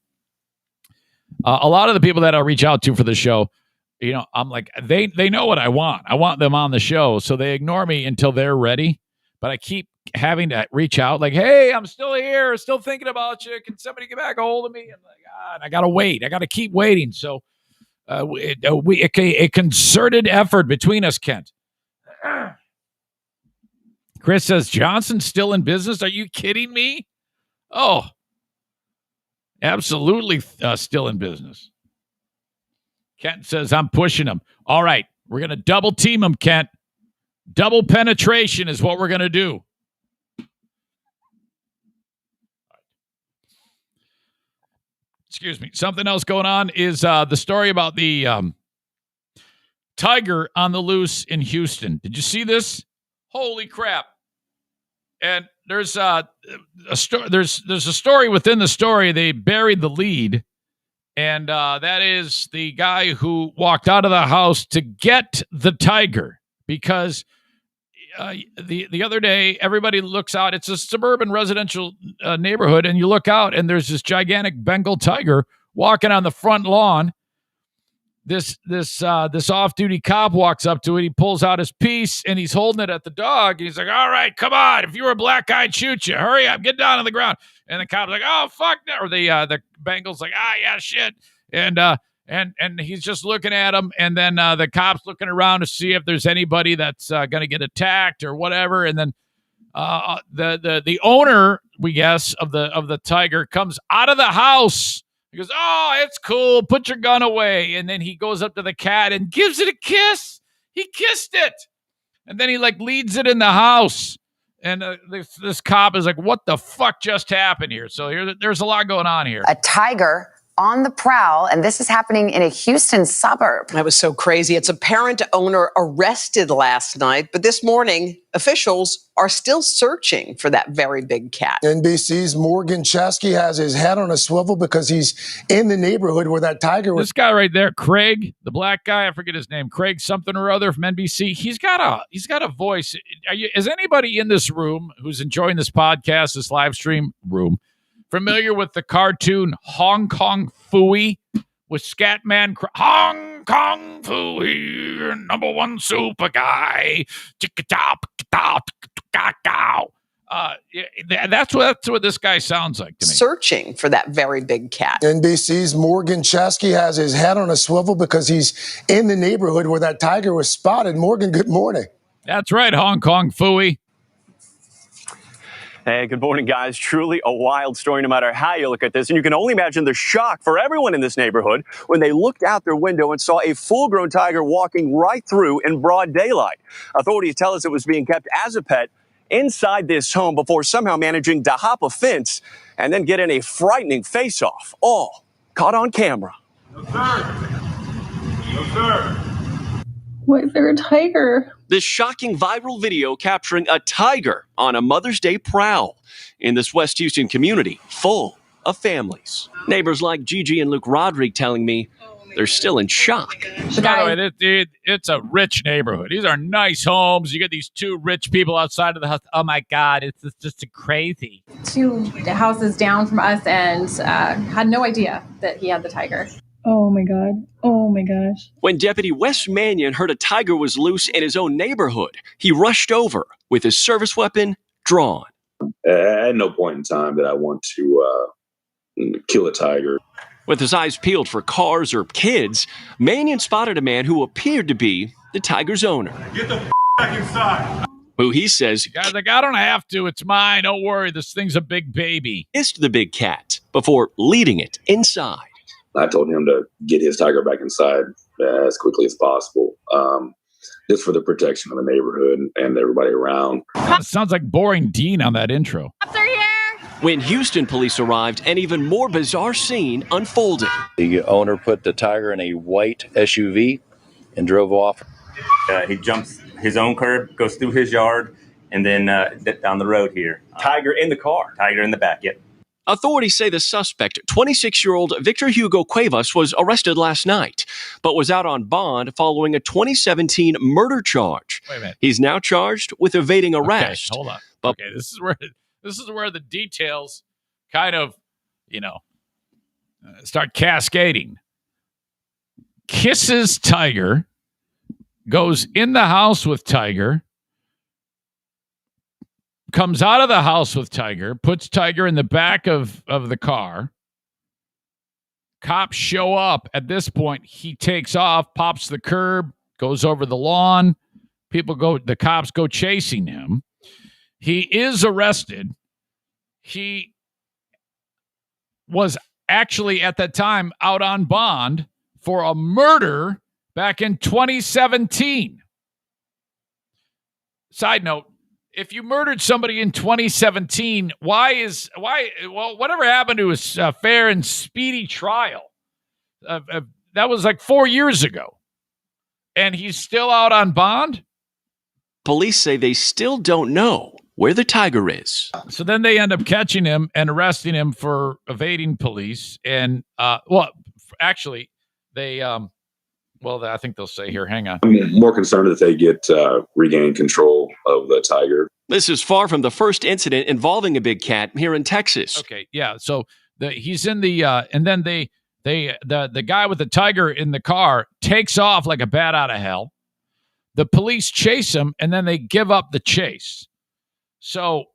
a lot of the people that I reach out to for the show, I'm like, they know what I want. I want them on the show. So they ignore me until they're ready. But I keep having to reach out like, hey, I'm still here, still thinking about you. Can somebody get back a hold of me? I'm like, God, I got to wait. I got to keep waiting. So a concerted effort between us, Kent. Chris says, Johnson's still in business? Are you kidding me? Oh, absolutely still in business. Kent says, I'm pushing him. All right, we're going to double team him, Kent. Double penetration is what we're going to do. Excuse me. Something else going on is the story about the tiger on the loose in Houston. Did you see this? Holy crap. And there's a story within the story. They buried the lead. And that is the guy who walked out of the house to get the tiger because the other day, everybody looks out. It's a suburban residential neighborhood, and you look out, and there's this gigantic Bengal tiger walking on the front lawn. This off-duty cop walks up to it. He pulls out his piece, and he's holding it at the dog. He's like, all right, come on. If you were a black guy, I'd shoot you. Hurry up. Get down on the ground. And the cop's like, oh, fuck that. Or the Bengal's like, yeah, shit. And he's just looking at him, and then the cop's looking around to see if there's anybody that's going to get attacked or whatever. And then the owner, we guess, of the tiger comes out of the house. He goes, oh, it's cool. Put your gun away. And then he goes up to the cat and gives it a kiss. He kissed it, and then he leads it in the house. And this cop is like, what the fuck just happened here? So there's a lot going on here. A tiger on the prowl, and this is happening in a Houston suburb. That was so crazy. Its apparent owner arrested last night, but this morning, officials are still searching for that very big cat. NBC's Morgan Chesky has his head on a swivel because he's in the neighborhood where that tiger was. This guy right there, Craig, the black guy, I forget his name, Craig something or other from NBC. He's got a voice. Is anybody in this room who's enjoying this podcast, this live stream room, familiar with the cartoon Hong Kong Phooey with Scatman? Hong Kong Phooey, number one super guy. That's what this guy sounds like to me. Searching for that very big cat. NBC's Morgan Chesky has his head on a swivel because he's in the neighborhood where that tiger was spotted. Morgan, good morning. That's right, Hong Kong Phooey. Hey, good morning, guys. Truly a wild story, no matter how you look at this. And you can only imagine the shock for everyone in this neighborhood when they looked out their window and saw a full-grown tiger walking right through in broad daylight. Authorities tell us it was being kept as a pet inside this home before somehow managing to hop a fence and then get in a frightening face-off, all caught on camera. No, sir. No, sir. Why is there a tiger? This shocking viral video capturing a tiger on a Mother's Day prowl in this West Houston community full of families. Neighbors like Gigi and Luke Rodrigue telling me they're still in shock. By the way, it's a rich neighborhood. These are nice homes. You get these two rich people outside of the house. Oh, my God, it's just crazy. 2 houses down from us and had no idea that he had the tiger. Oh, my God. Oh, my gosh. When Deputy Wes Mannion heard a tiger was loose in his own neighborhood, he rushed over with his service weapon drawn. At no point in time did I want to kill a tiger. With his eyes peeled for cars or kids, Mannion spotted a man who appeared to be the tiger's owner. Get the back inside. Who he says, the guy's like, I don't have to. It's mine. Don't worry. This thing's a big baby. Kissed the big cat before leading it inside. I told him to get his tiger back inside as quickly as possible, just for the protection of the neighborhood and everybody around. Sounds like boring Dean on that intro. When Houston police arrived, an even more bizarre scene unfolded. The owner put the tiger in a white SUV and drove off. He jumps his own curb, goes through his yard, and then down the road here. Tiger in the car. Tiger in the back, yep. Authorities say the suspect, 26-year-old Victor Hugo Cuevas, was arrested last night, but was out on bond following a 2017 murder charge. Wait a minute. He's now charged with evading arrest. Okay, hold on. Okay, this is where the details kind of, start cascading. Kisses Tiger, goes in the house with Tiger, comes out of the house with Tiger, puts Tiger in the back of the car. Cops show up. At this point, he takes off, pops the curb, goes over the lawn. The cops go chasing him. He is arrested. He was actually at that time out on bond for a murder back in 2017. Side note, if you murdered somebody in 2017, whatever happened to his fair and speedy trial? That was like 4 years ago. And he's still out on bond? Police say they still don't know where the Tiger is. So then they end up catching him and arresting him for evading police. And, actually, they, I think they'll say here, hang on. I'm more concerned that they get regain control of the Tiger. This is far from the first incident involving a big cat here in Texas. Okay, yeah. So he's in the, and then the guy with the Tiger in the car takes off like a bat out of hell. The police chase him, and then they give up the chase. So,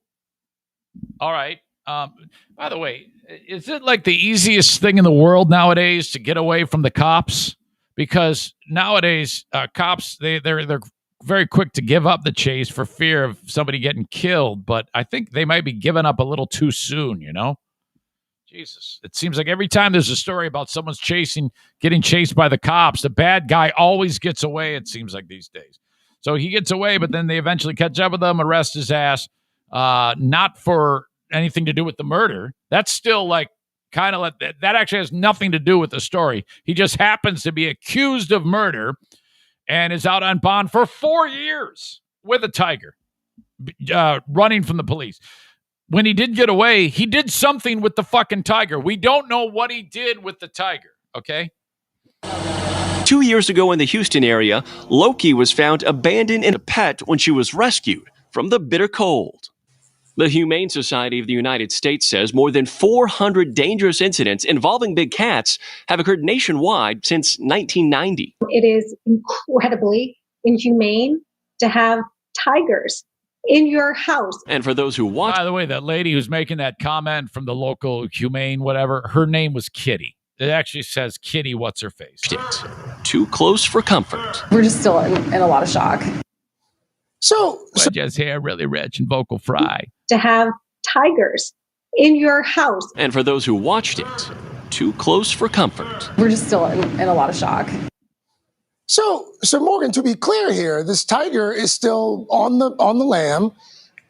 all right. By the way, is it like the easiest thing in the world nowadays to get away from the cops? Because nowadays, cops, they're very quick to give up the chase for fear of somebody getting killed. But I think they might be giving up a little too soon, Jesus. It seems like every time there's a story about someone's getting chased by the cops, the bad guy always gets away, it seems like these days. So he gets away, but then they eventually catch up with him, arrest his ass, not for anything to do with the murder. That's still like kind of like that actually has nothing to do with the story. He just happens to be accused of murder and is out on bond for 4 years with a Tiger, running from the police. When he did get away, he did something with the fucking Tiger. We don't know what he did with the Tiger, okay? 2 years ago in the Houston area, Loki was found abandoned in a pet when she was rescued from the bitter cold. The Humane Society of the United States says more than 400 dangerous incidents involving big cats have occurred nationwide since 1990. It is incredibly inhumane to have tigers in your house. And for those who watch... By the way, that lady who's making that comment from the local humane whatever, her name was Kitty. It actually says Kitty what's-her-face. Too close for comfort. We're just still in a lot of shock. So just hair really rich and vocal fry. To have tigers in your house. And for those who watched it, too close for comfort. We're just still in a lot of shock. So Morgan, to be clear here, this tiger is still on the lam,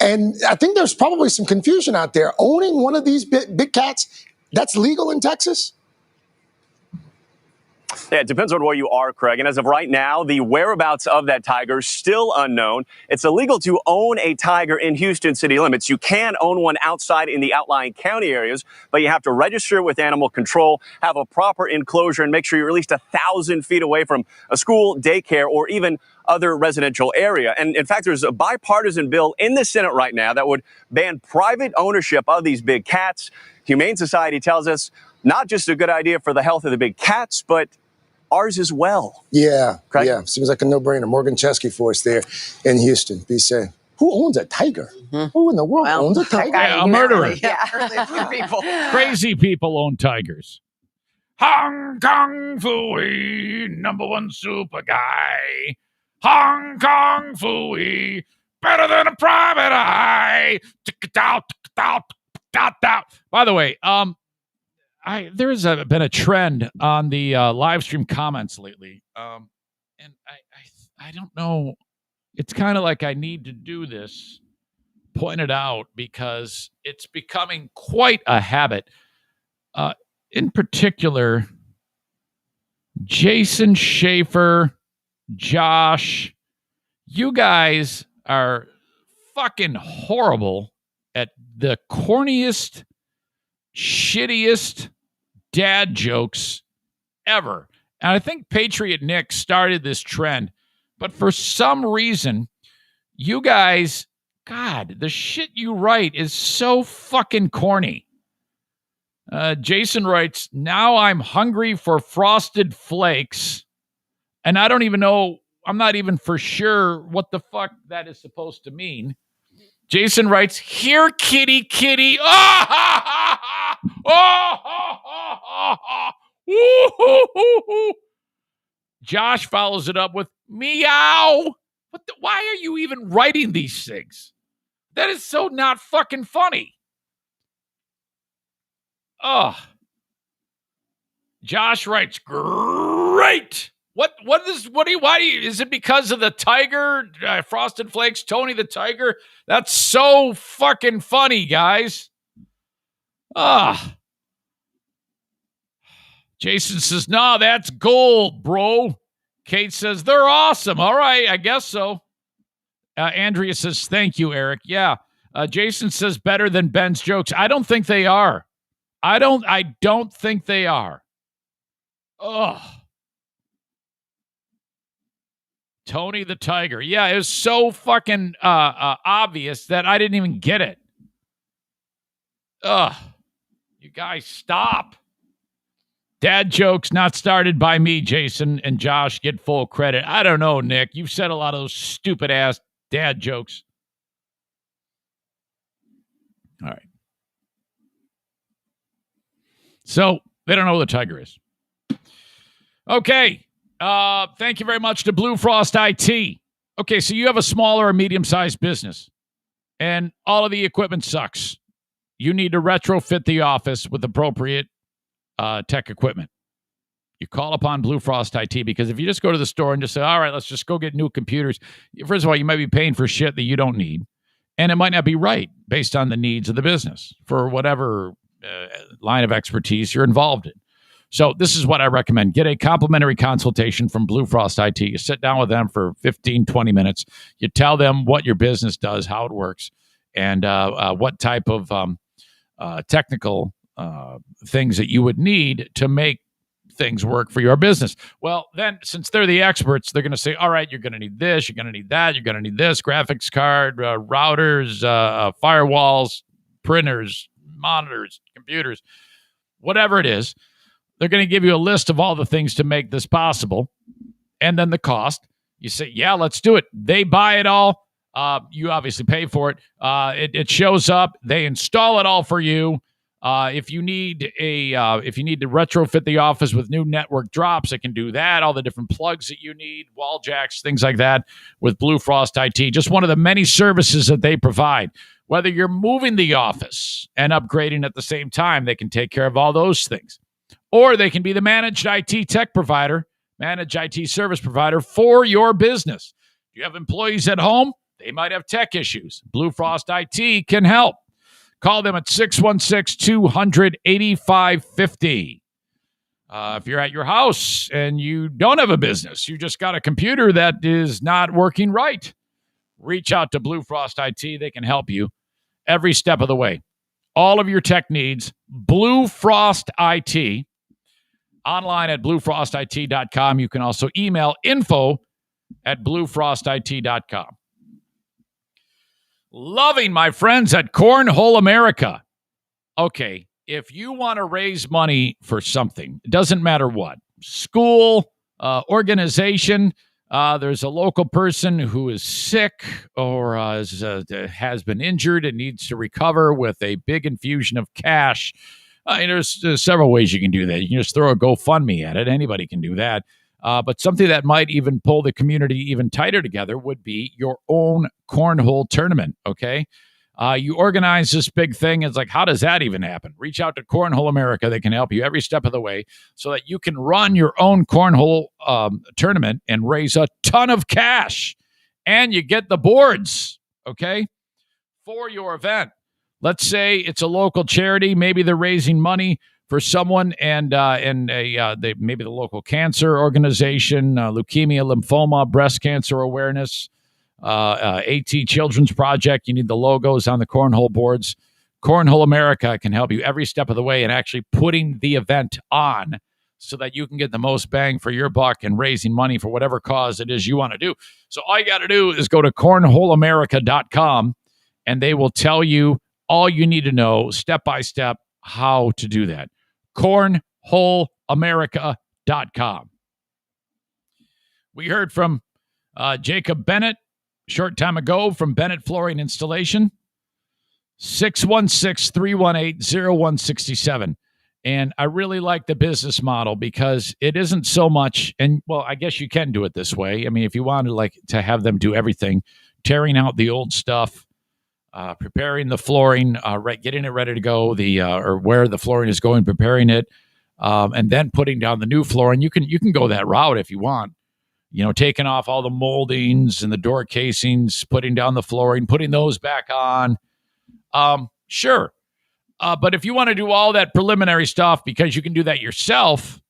and I think there's probably some confusion out there. Owning one of these big cats, that's legal in Texas? Yeah, it depends on where you are, Craig. And as of right now, the whereabouts of that tiger is still unknown. It's illegal to own a tiger in Houston city limits. You can own one outside in the outlying county areas, but you have to register with animal control, have a proper enclosure, and make sure you're at least 1,000 feet away from a school, daycare, or even other residential area. And in fact, there's a bipartisan bill in the Senate right now that would ban private ownership of these big cats. Humane Society tells us not just a good idea for the health of the big cats, but ours as well. Yeah, Craig? yeah. Seems like a no-brainer. Morgan Chesky for us there in Houston. Be safe. Who owns a tiger? Who in the world owns a tiger? A murderer. Yeah, apparently a few people. Crazy people own tigers. Hong Kong Phooey, number one super guy. Hong Kong Phooey, better than a private eye. By the way, there's been a trend on the live stream comments lately, and I don't know. It's kind of like I need to do this, point it out, because it's becoming quite a habit. In particular, Jason Schaefer, Josh, you guys are fucking horrible at the corniest, shittiest dad jokes ever. And I think Patriot Nick started this trend. But for some reason, you guys, God, the shit you write is so fucking corny. Jason writes, now I'm hungry for Frosted Flakes. And I don't even know, I'm not even for sure what the fuck that is supposed to mean. Jason writes, here, kitty, kitty. Oh, ha, ha, ha. Oh, ha, ha, ha, ha. Ooh, hoo, hoo, hoo. Josh follows it up with meow. Why are you even writing these things? That is so not fucking funny. Oh. Josh writes, great. Is it because of the tiger, Frosted Flakes, Tony the Tiger? That's so fucking funny, guys. Ah. Jason says, nah, that's gold, bro. Kate says, they're awesome. All right, I guess so. Andrea says, thank you, Eric. Yeah. Jason says, better than Ben's jokes. I don't think they are. I don't think they are. Ugh. Tony the Tiger. Yeah, it was so fucking obvious that I didn't even get it. Ugh. You guys, stop. Dad jokes not started by me, Jason and Josh get full credit. I don't know, Nick. You've said a lot of those stupid-ass dad jokes. All right. So, they don't know who the Tiger is. Okay. Thank you very much to Blue Frost IT. Okay, so you have a small or a medium-sized business, and all of the equipment sucks. You need to retrofit the office with appropriate tech equipment. You call upon Blue Frost IT, because if you just go to the store and just say, all right, let's just go get new computers, first of all, you might be paying for shit that you don't need, and it might not be right based on the needs of the business for whatever line of expertise you're involved in. So this is what I recommend. Get a complimentary consultation from Blue Frost IT. You sit down with them for 15, 20 minutes. You tell them what your business does, how it works, and what type of technical things that you would need to make things work for your business. Well, then, since they're the experts, they're going to say, all right, you're going to need this, you're going to need that, you're going to need this, graphics card, routers, firewalls, printers, monitors, computers, whatever it is. They're going to give you a list of all the things to make this possible. And then the cost. You say, yeah, let's do it. They buy it all. You obviously pay for it. It shows up. They install it all for you. If you need to retrofit the office with new network drops, it can do that. All the different plugs that you need, wall jacks, things like that with Blue Frost IT. Just one of the many services that they provide. Whether you're moving the office and upgrading at the same time, they can take care of all those things. Or they can be the managed IT tech provider, managed IT service provider for your business. Do you have employees at home? They might have tech issues. Blue Frost IT can help. Call them at 616-200-8550. If you're at your house and you don't have a business, you just got a computer that is not working right, reach out to Blue Frost IT. They can help you every step of the way. All of your tech needs, Blue Frost IT. Online at bluefrostit.com. You can also email info@bluefrostit.com. Loving my friends at Cornhole America. Okay, if you want to raise money for something, it doesn't matter what, school, organization, there's a local person who is sick or has been injured and needs to recover with a big infusion of cash. There's several ways you can do that. You can just throw a GoFundMe at it. Anybody can do that. But something that might even pull the community even tighter together would be your own cornhole tournament, okay? You organize this big thing. It's like, how does that even happen? Reach out to Cornhole America. They can help you every step of the way so that you can run your own cornhole tournament and raise a ton of cash. And you get the boards, okay, for your event. Let's say it's a local charity. Maybe they're raising money for someone, and maybe the local cancer organization, leukemia, lymphoma, breast cancer awareness, AT Children's Project. You need the logos on the cornhole boards. Cornhole America can help you every step of the way in actually putting the event on so that you can get the most bang for your buck and raising money for whatever cause it is you want to do. So all you got to do is go to cornholeamerica.com and they will tell you all you need to know step by step how to do that. Cornholeamerica.com. We heard from Jacob Bennett a short time ago from Bennett Flooring Installation. 616-318-0167. And I really like the business model because it isn't so much, and well, I guess you can do it this way. I mean, if you wanted to have them do everything, tearing out the old stuff, preparing the flooring, getting it ready to go, or where the flooring is going, preparing it, and then putting down the new flooring. You can go that route if you want. Taking off all the moldings and the door casings, putting down the flooring, putting those back on. Sure. But if you want to do all that preliminary stuff because you can do that yourself,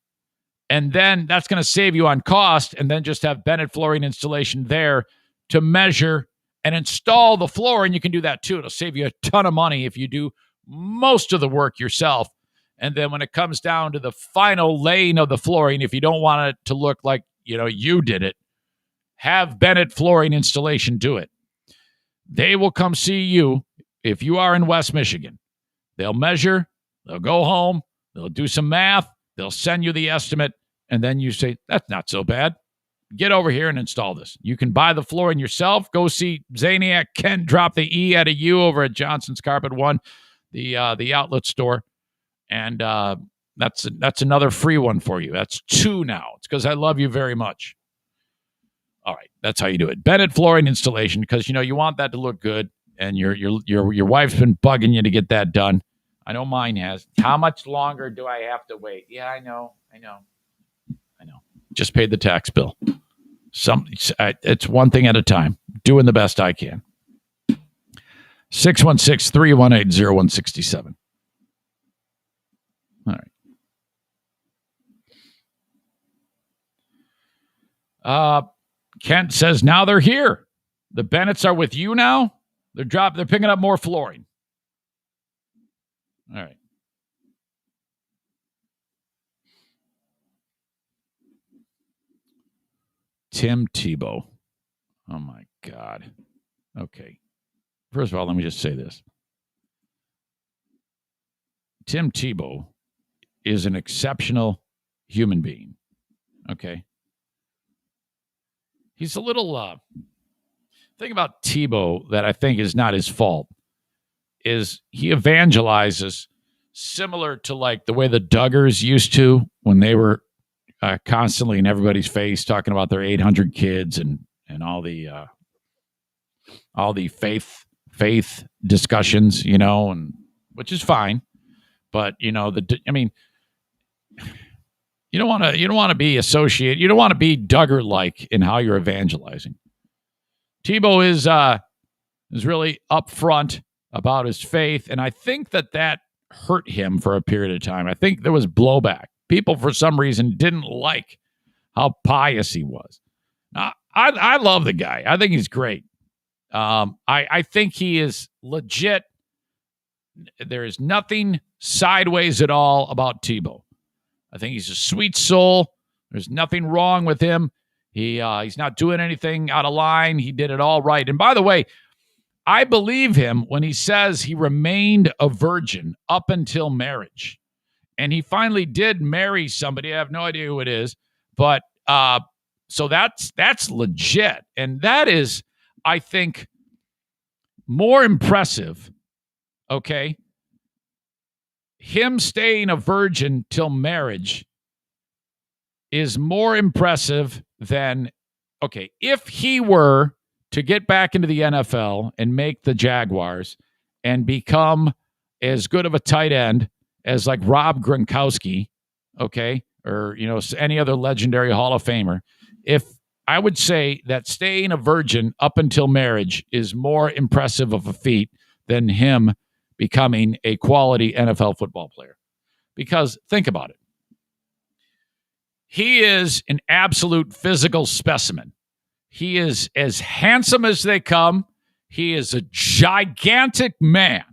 and then that's going to save you on cost, and then just have Bennett Flooring Installation there to measure and install the floor, and you can do that too. It'll save you a ton of money if you do most of the work yourself. And then when it comes down to the final laying of the flooring, if you don't want it to look like, you did it, have Bennett Flooring Installation do it. They will come see you if you are in West Michigan. They'll measure, they'll go home, they'll do some math, they'll send you the estimate, and then you say, that's not so bad. Get over here and install this. You can buy the flooring yourself. Go see Zaniac Ken drop the E out of U over at Johnson's Carpet One, the outlet store. And that's another free one for you. That's 2 now. It's because I love you very much. All right, that's how you do it. Bennett Flooring Installation, because you want that to look good. And your wife's been bugging you to get that done. I know mine has. How much longer do I have to wait? Yeah, I know. Just paid the tax bill. It's one thing at a time. Doing the best I can. 616-318-0167. All right. Kent says now they're here. The Bennetts are with you now. They're picking up more flooring. All right. Tim Tebow. Oh my God. Okay. First of all, let me just say this. Tim Tebow is an exceptional human being. Okay. He's a little thing about Tebow that I think is not his fault is he evangelizes similar to like the way the Duggars used to when they were constantly in everybody's face talking about their 800 kids and all the faith discussions, and which is fine, but you don't want to be associated. You don't want to be Duggar like in how you're evangelizing. Tebow is really upfront about his faith, and I think that hurt him for a period of time. I think there was blowback. People, for some reason, didn't like how pious he was. Now, I love the guy. I think he's great. I think he is legit. There is nothing sideways at all about Tebow. I think he's a sweet soul. There's nothing wrong with him. He's not doing anything out of line. He did it all right. And by the way, I believe him when he says he remained a virgin up until marriage. And he finally did marry somebody. I have no idea who it is. But so that's legit. And that is, I think, more impressive, okay? Him staying a virgin till marriage is more impressive than, okay, if he were to get back into the NFL and make the Jaguars and become as good of a tight end as like Rob Gronkowski, okay, or, any other legendary Hall of Famer, if I would say that staying a virgin up until marriage is more impressive of a feat than him becoming a quality NFL football player. Because think about it. He is an absolute physical specimen. He is as handsome as they come. He is a gigantic man.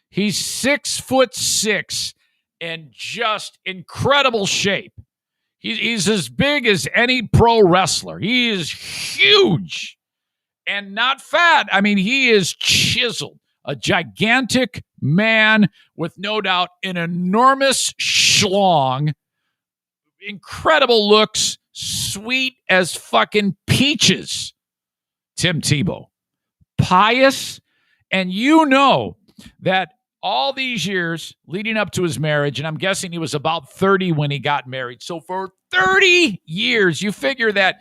He's 6'6" and just incredible shape. He's as big as any pro wrestler. He is huge and not fat. I mean, he is chiseled. A gigantic man with no doubt an enormous schlong, incredible looks, sweet as fucking peaches. Tim Tebow. Pious, and you know that all these years leading up to his marriage, and I'm guessing he was about 30 when he got married. So for 30 years, you figure that,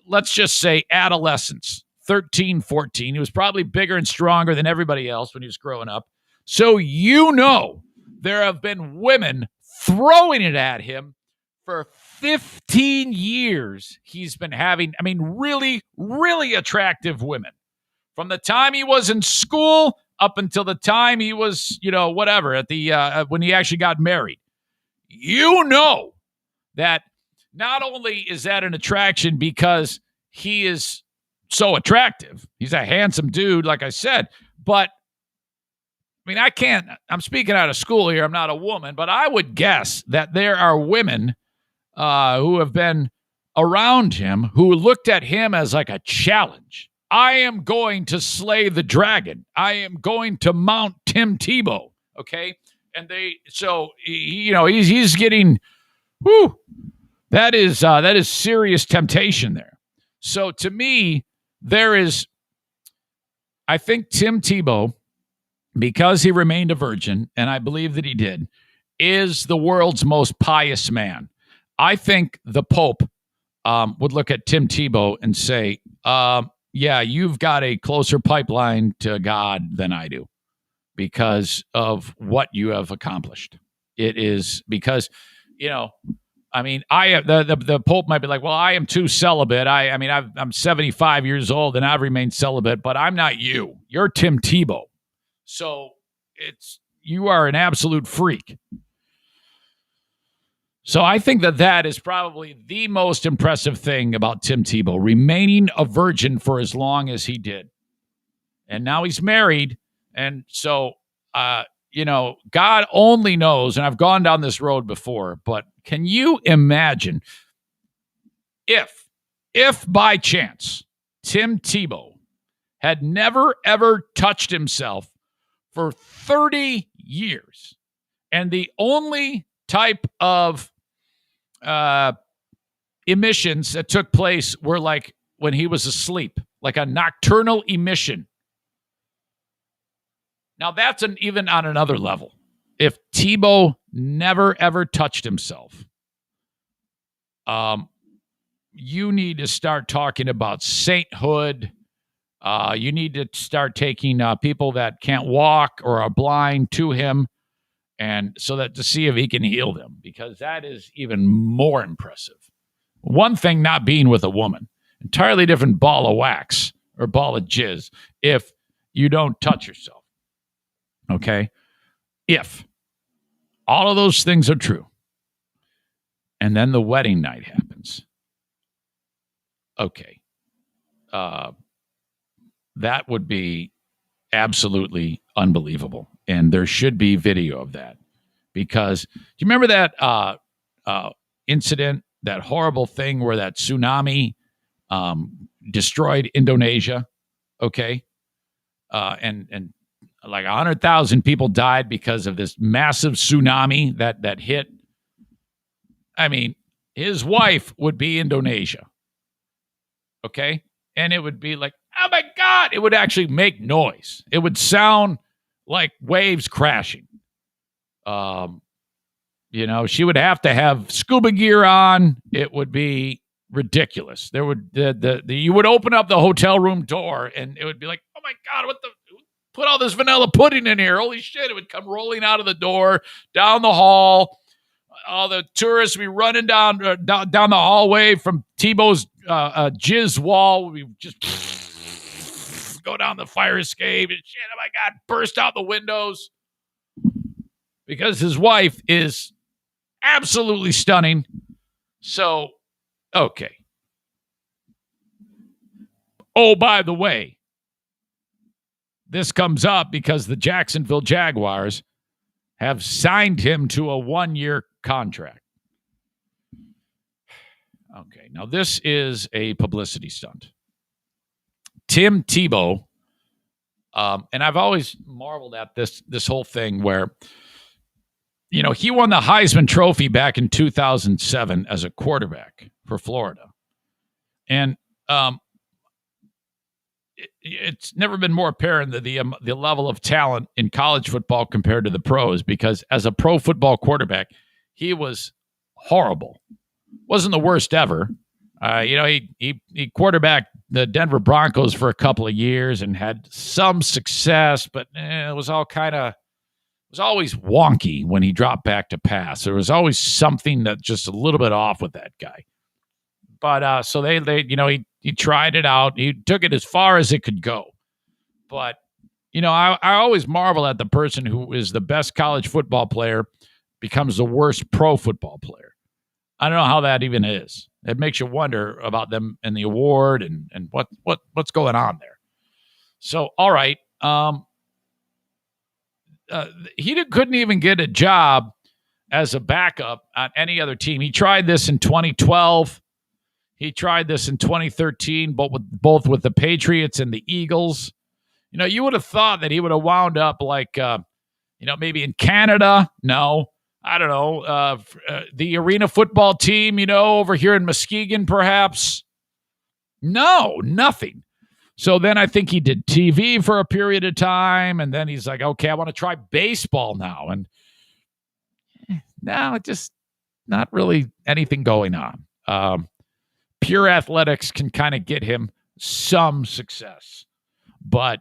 let's just say adolescence, 13, 14, he was probably bigger and stronger than everybody else when he was growing up. So you know there have been women throwing it at him for 15 years. He's been having, I mean, really, really attractive women. From the time he was in school up until the time he was, whatever, at the when he actually got married. You know that not only is that an attraction because he is so attractive, he's a handsome dude, like I said, but I mean, I'm speaking out of school here, I'm not a woman, but I would guess that there are women who have been around him who looked at him as like a challenge. I am going to slay the dragon. I am going to mount Tim Tebow. Okay. And he's getting, that is serious temptation there. So to me, I think Tim Tebow, because he remained a virgin, and I believe that he did, is the world's most pious man. I think the Pope would look at Tim Tebow and say, yeah, you've got a closer pipeline to God than I do because of what you have accomplished. It is because, the Pope might be like, well, I am too celibate. I'm 75 years old and I've remained celibate, but I'm not you. You're Tim Tebow. So you are an absolute freak. So I think that is probably the most impressive thing about Tim Tebow, remaining a virgin for as long as he did. And now he's married. And so, God only knows, and I've gone down this road before, but can you imagine if by chance Tim Tebow had never, ever touched himself for 30 years, and the only type of emissions that took place were like when he was asleep, like a nocturnal emission. Now that's even on another level. If Tebow never ever touched himself, you need to start talking about sainthood. You need to start taking people that can't walk or are blind to him, and so that to see if he can heal them, because that is even more impressive. One thing not being with a woman, entirely different ball of wax or ball of jizz if you don't touch yourself. Okay? If all of those things are true, and then the wedding night happens. Okay. That would be absolutely unbelievable. And there should be video of that. Because do you remember that incident, that horrible thing where that tsunami destroyed Indonesia? Okay. And like 100,000 people died because of this massive tsunami that hit. I mean, his wife would be Indonesia. Okay. And it would be like, oh my God, it would actually make noise. It would sound like waves crashing. She would have to have scuba gear on. It would be ridiculous. There would you would open up the hotel room door and it would be like, oh my God, put all this vanilla pudding in here. Holy shit. It would come rolling out of the door, down the hall. All the tourists would be running down the hallway from Tebow's jizz wall. We just go down the fire escape and shit. Oh my God, burst out the windows. Because his wife is absolutely stunning. So, okay. Oh, by the way, this comes up because the Jacksonville Jaguars have signed him to a 1-year contract. Okay, now this is a publicity stunt. Tim Tebow, and I've always marveled at this whole thing where, he won the Heisman Trophy back in 2007 as a quarterback for Florida. And it's never been more apparent that the level of talent in college football compared to the pros, because as a pro football quarterback, he was horrible. Wasn't the worst ever. He quarterbacked the Denver Broncos for a couple of years and had some success, but it was always wonky when he dropped back to pass. There was always something that just a little bit off with that guy. But so he tried it out. He took it as far as it could go. But I always marvel at the person who is the best college football player becomes the worst pro football player. I don't know how that even is. It makes you wonder about them and the award and what's going on there. So, all right. He couldn't even get a job as a backup on any other team. He tried this in 2012. He tried this in 2013, both with the Patriots and the Eagles. You would have thought that he would have wound up like, maybe in Canada. No. I don't know, the arena football team, over here in Muskegon, perhaps. No, nothing. So then I think he did TV for a period of time, and then he's like, okay, I want to try baseball now. And now it's just not really anything going on. Pure athletics can kind of get him some success, but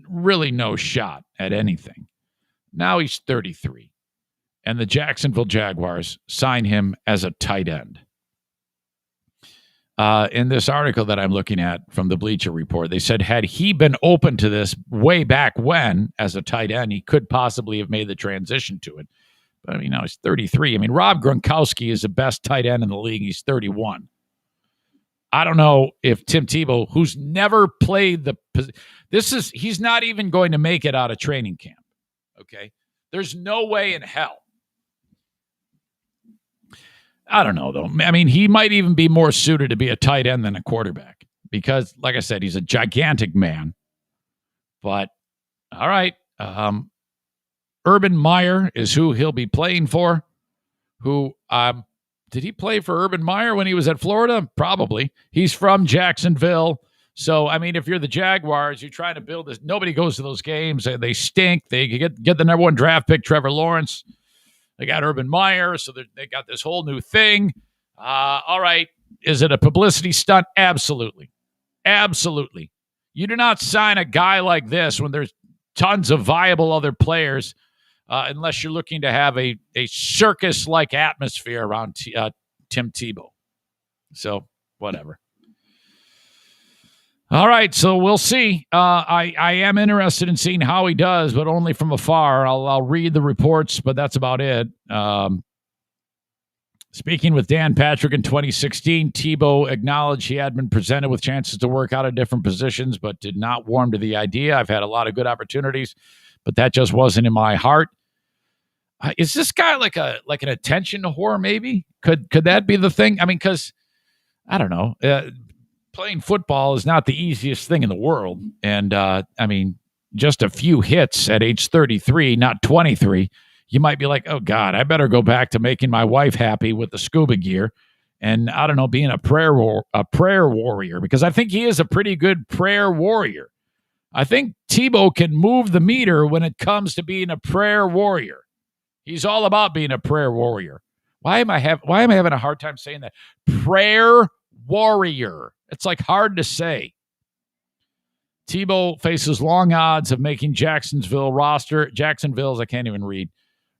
really no shot at anything. Now he's 33. And the Jacksonville Jaguars sign him as a tight end. In this article that I'm looking at from the Bleacher Report, they said had he been open to this way back when as a tight end, he could possibly have made the transition to it. But now he's 33. Rob Gronkowski is the best tight end in the league. He's 31. I don't know if Tim Tebow, who's never played he's not even going to make it out of training camp. Okay. There's no way in hell. I don't know, though. He might even be more suited to be a tight end than a quarterback because, like I said, he's a gigantic man. But, all right. Urban Meyer is who he'll be playing for. Did he play for Urban Meyer when he was at Florida? Probably. He's from Jacksonville. So, if you're the Jaguars, you're trying to build this. Nobody goes to those games. They stink. They get the number 1 draft pick, Trevor Lawrence. They got Urban Meyer, so they got this whole new thing. All right. Is it a publicity stunt? Absolutely. Absolutely. You do not sign a guy like this when there's tons of viable other players unless you're looking to have a circus-like atmosphere around Tim Tebow. So, whatever. All right, so we'll see. I am interested in seeing how he does, but only from afar. I'll read the reports, but that's about it. Speaking with Dan Patrick in 2016, Tebow acknowledged he had been presented with chances to work out of different positions, but did not warm to the idea. I've had a lot of good opportunities, but that just wasn't in my heart. Is this guy like an attention whore? Maybe could that be the thing? Because I don't know. Playing football is not the easiest thing in the world. And, just a few hits at age 33, not 23, you might be like, oh, God, I better go back to making my wife happy with the scuba gear and, I don't know, being a prayer warrior, because I think he is a pretty good prayer warrior. I think Tebow can move the meter when it comes to being a prayer warrior. He's all about being a prayer warrior. Why am I having a hard time saying that? Prayer warrior. It's like hard to say. Tebow faces long odds of making Jacksonville's, I can't even read,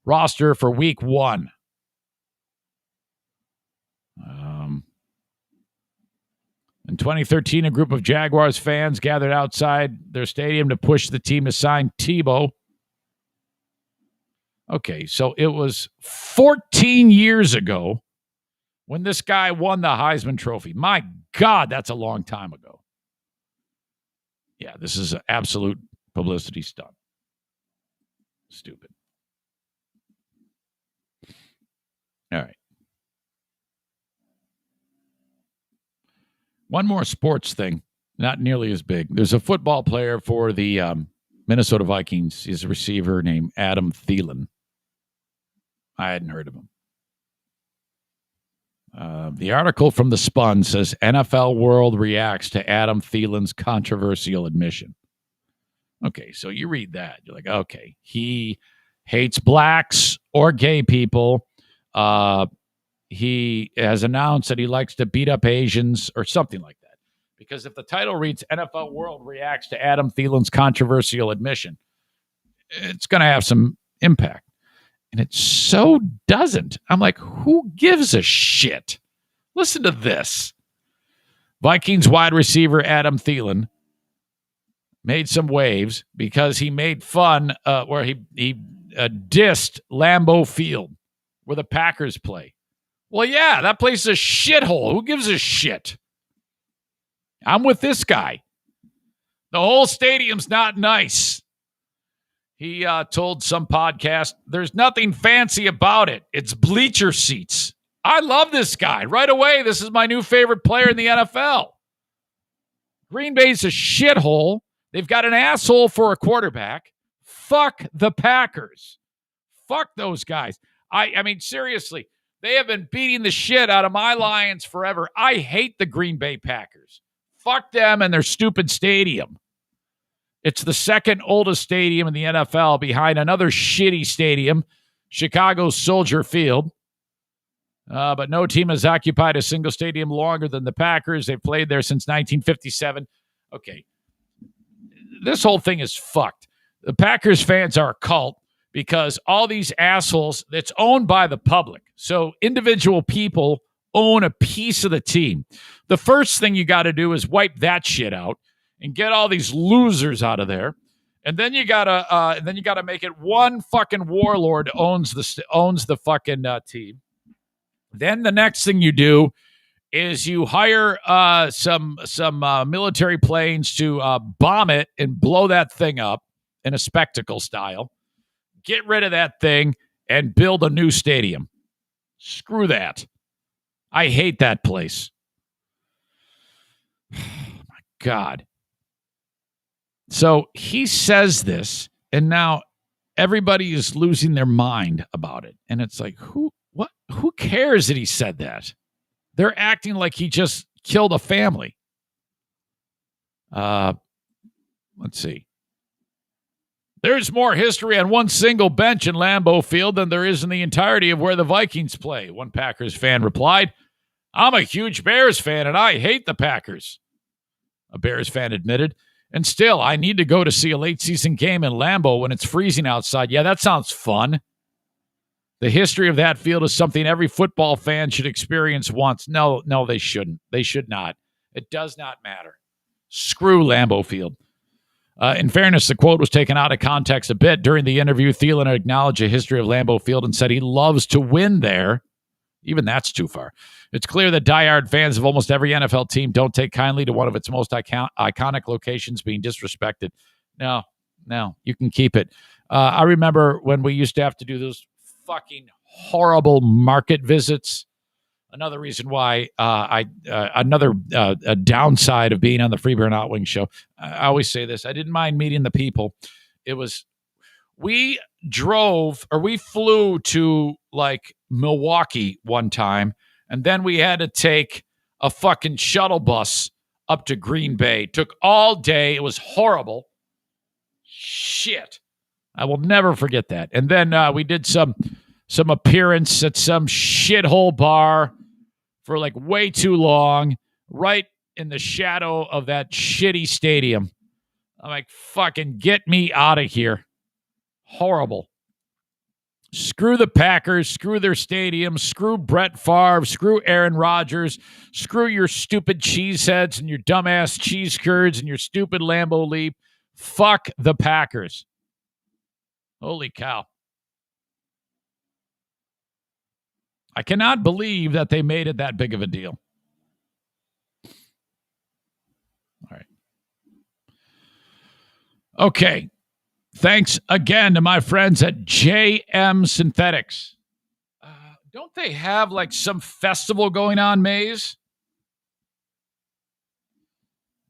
roster for week 1. In 2013, a group of Jaguars fans gathered outside their stadium to push the team to sign Tebow. Okay, so it was 14 years ago when this guy won the Heisman Trophy. My God, that's a long time ago. Yeah, this is an absolute publicity stunt. Stupid. All right. One more sports thing, not nearly as big. There's a football player for the Minnesota Vikings. He's a receiver named Adam Thielen. I hadn't heard of him. The article from The Spun says NFL World reacts to Adam Thielen's controversial admission. Okay, so you read that. You're like, okay, he hates blacks or gay people. He has announced that he likes to beat up Asians or something like that. Because if the title reads NFL World reacts to Adam Thielen's controversial admission, it's going to have some impact. And it so doesn't. I'm like, who gives a shit? Listen to this. Vikings wide receiver Adam Thielen made some waves because he made fun where he dissed Lambeau Field, where the Packers play. Well, yeah, that place is a shithole. Who gives a shit? I'm with this guy. The whole stadium's not nice. He told some podcast, there's nothing fancy about it. It's bleacher seats. I love this guy. Right away, this is my new favorite player in the NFL. Green Bay's a shithole. They've got an asshole for a quarterback. Fuck the Packers. Fuck those guys. I mean, seriously, they have been beating the shit out of my Lions forever. I hate the Green Bay Packers. Fuck them and their stupid stadium. It's the second oldest stadium in the NFL behind another shitty stadium, Chicago's Soldier Field. But no team has occupied a single stadium longer than the Packers. They've played there since 1957. Okay. This whole thing is fucked. The Packers fans are a cult because all these assholes, that's owned by the public. So individual people own a piece of the team. The first thing you got to do is wipe that shit out and get all these losers out of there. And then you gotta make it one fucking warlord owns the fucking team. Then the next thing you do is you hire some military planes to bomb it and blow that thing up in a spectacle style. Get rid of that thing and build a new stadium. Screw that. I hate that place. Oh my God. So he says this, and now everybody is losing their mind about it. And it's like, who cares that he said that? They're acting like he just killed a family. Let's see. There's more history on one single bench in Lambeau Field than there is in the entirety of where the Vikings play, one Packers fan replied. I'm a huge Bears fan, and I hate the Packers, a Bears fan admitted. And still, I need to go to see a late-season game in Lambeau when it's freezing outside. Yeah, that sounds fun. The history of that field is something every football fan should experience once. No, they shouldn't. They should not. It does not matter. Screw Lambeau Field. In fairness, the quote was taken out of context a bit. During the interview, Thielen acknowledged the history of Lambeau Field and said he loves to win there. Even that's too far. It's clear that diehard fans of almost every NFL team don't take kindly to one of its most iconic locations being disrespected. No, you can keep it. I remember when we used to have to do those fucking horrible market visits. Another reason why another downside of being on the Freeburn Hot Wing show. I always say this. I didn't mind meeting the people. We flew to like Milwaukee one time, and then we had to take a fucking shuttle bus up to Green Bay. Took all day. It was horrible. Shit. I will never forget that. And then we did some appearance at some shithole bar for like way too long, right in the shadow of that shitty stadium. I'm like, fucking get me out of here. Horrible. Screw the Packers. Screw their stadium. Screw Brett Favre. Screw Aaron Rodgers. Screw your stupid cheeseheads and your dumbass cheese curds and your stupid Lambeau Leap. Fuck the Packers. Holy cow. I cannot believe that they made it that big of a deal. All right. Okay. Thanks again to my friends at JM Synthetics. Don't they have like some festival going on, Maze?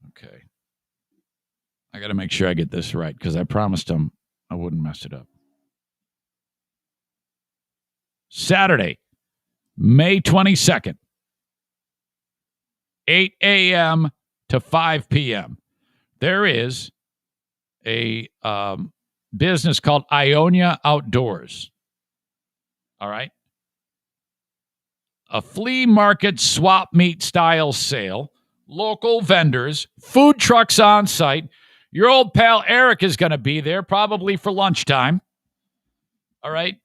Okay. I got to make sure I get this right because I promised them I wouldn't mess it up. Saturday, May 22nd, 8 a.m. to 5 p.m. There is a business called Ionia Outdoors. All right. A flea market swap meet style sale, local vendors, food trucks on site. Your old pal Eric is going to be there probably for lunchtime. All right.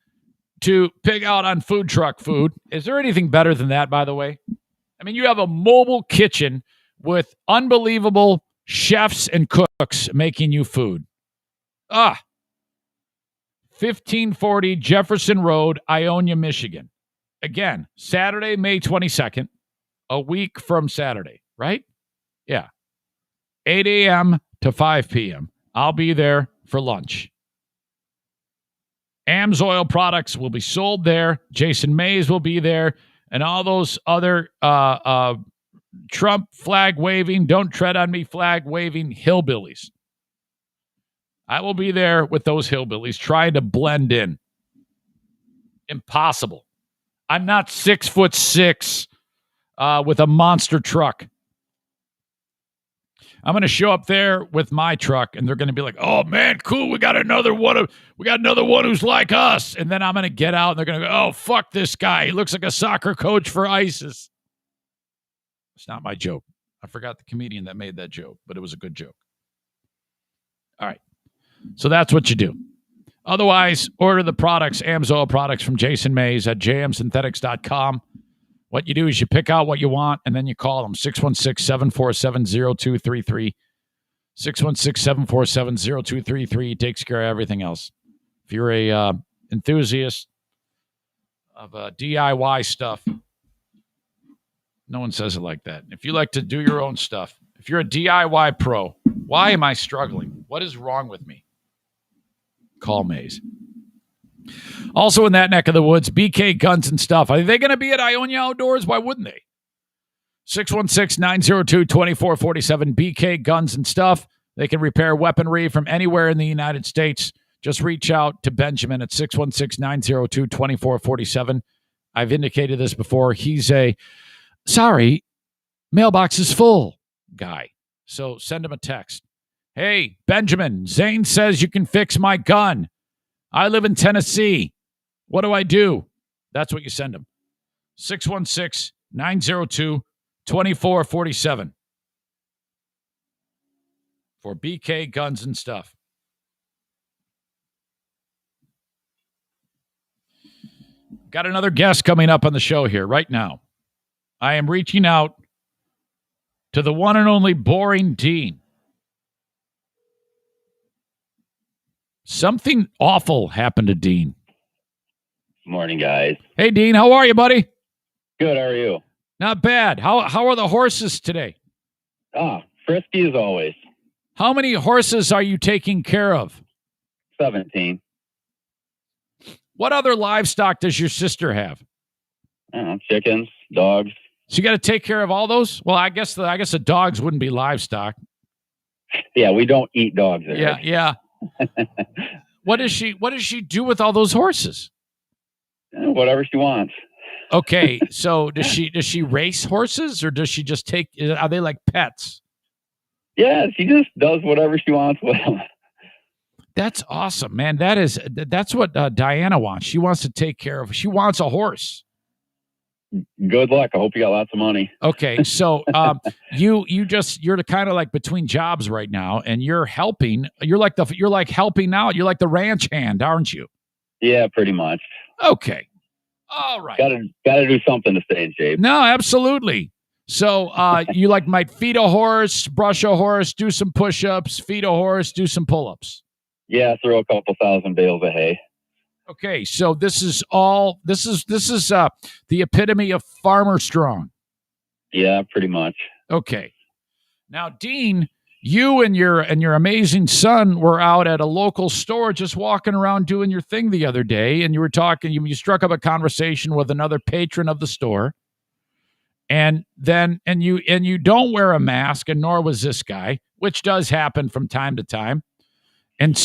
To pig out on food truck food. Is there anything better than that, by the way? I mean, you have a mobile kitchen with unbelievable chefs and cooks making you food. 1540 Jefferson Road, Ionia, Michigan. Again, Saturday, May 22nd, a week from Saturday, right? Yeah. 8 a.m. to 5 p.m. I'll be there for lunch. AMSOIL products will be sold there. Jason Mays will be there. And all those other Trump flag waving, don't tread on me flag waving hillbillies. I will be there with those hillbillies trying to blend in. Impossible. I'm not 6'6" with a monster truck. I'm going to show up there with my truck, and they're going to be like, "Oh man, cool! We got another one. We got another one who's like us." And then I'm going to get out, and they're going to go, "Oh fuck this guy! He looks like a soccer coach for ISIS." It's not my joke. I forgot the comedian that made that joke, but it was a good joke. All right, so that's what you do. Otherwise, order the products, AMSOIL products from Jason Mays at jmsynthetics.com. What you do is you pick out what you want, and then you call them, 616-747-0233. 616-747-0233. He takes care of everything else. If you're a enthusiast of DIY stuff, no one says it like that. If you like to do your own stuff, if you're a DIY pro, why am I struggling? What is wrong with me? Call Maze. Also in that neck of the woods, BK Guns and Stuff. Are they going to be at Ionia Outdoors? Why wouldn't they? 616-902-2447, BK Guns and Stuff. They can repair weaponry from anywhere in the United States. Just reach out to Benjamin at 616-902-2447. I've indicated this before. He's a, sorry, mailbox is full guy. So send him a text. Hey, Benjamin, Zane says you can fix my gun. I live in Tennessee. What do I do? That's what you send him. 616-902-2447 for BK Guns and Stuff. Got another guest coming up on the show here right now. I am reaching out to the one and only Boring Dean. Something awful happened to Dean. Morning, guys. Hey, Dean, how are you, buddy? Good, how are you? Not bad. How are the horses today? Frisky as always. How many horses are you taking care of? 17. What other livestock does your sister have? I don't know, chickens, dogs. So you got to take care of all those? Well, I guess the dogs wouldn't be livestock. Yeah, we don't eat dogs. Yeah. What does she do with all those horses? Whatever she wants. Okay, so does she race horses, or does she just are they like pets? Yeah, she just does whatever she wants with them. That's awesome, man. That's what Diana wants. She wants to take care of. She wants a horse. Good luck. I hope you got lots of money. Okay, so you're kind of like between jobs right now, and you're helping. You're like helping out. You're like the ranch hand, aren't you? Yeah, pretty much. Okay, all right. Got to do something to stay in shape. No, absolutely. So you might feed a horse, brush a horse, do some push-ups, feed a horse, do some pull-ups. Yeah, throw a couple thousand bales of hay. Okay, so this is the epitome of farmer strong. Yeah, pretty much. Okay. Now, Dean, you and your amazing son were out at a local store just walking around doing your thing the other day, and you were talking. You struck up a conversation with another patron of the store, and you don't wear a mask, and nor was this guy, which does happen from time to time. And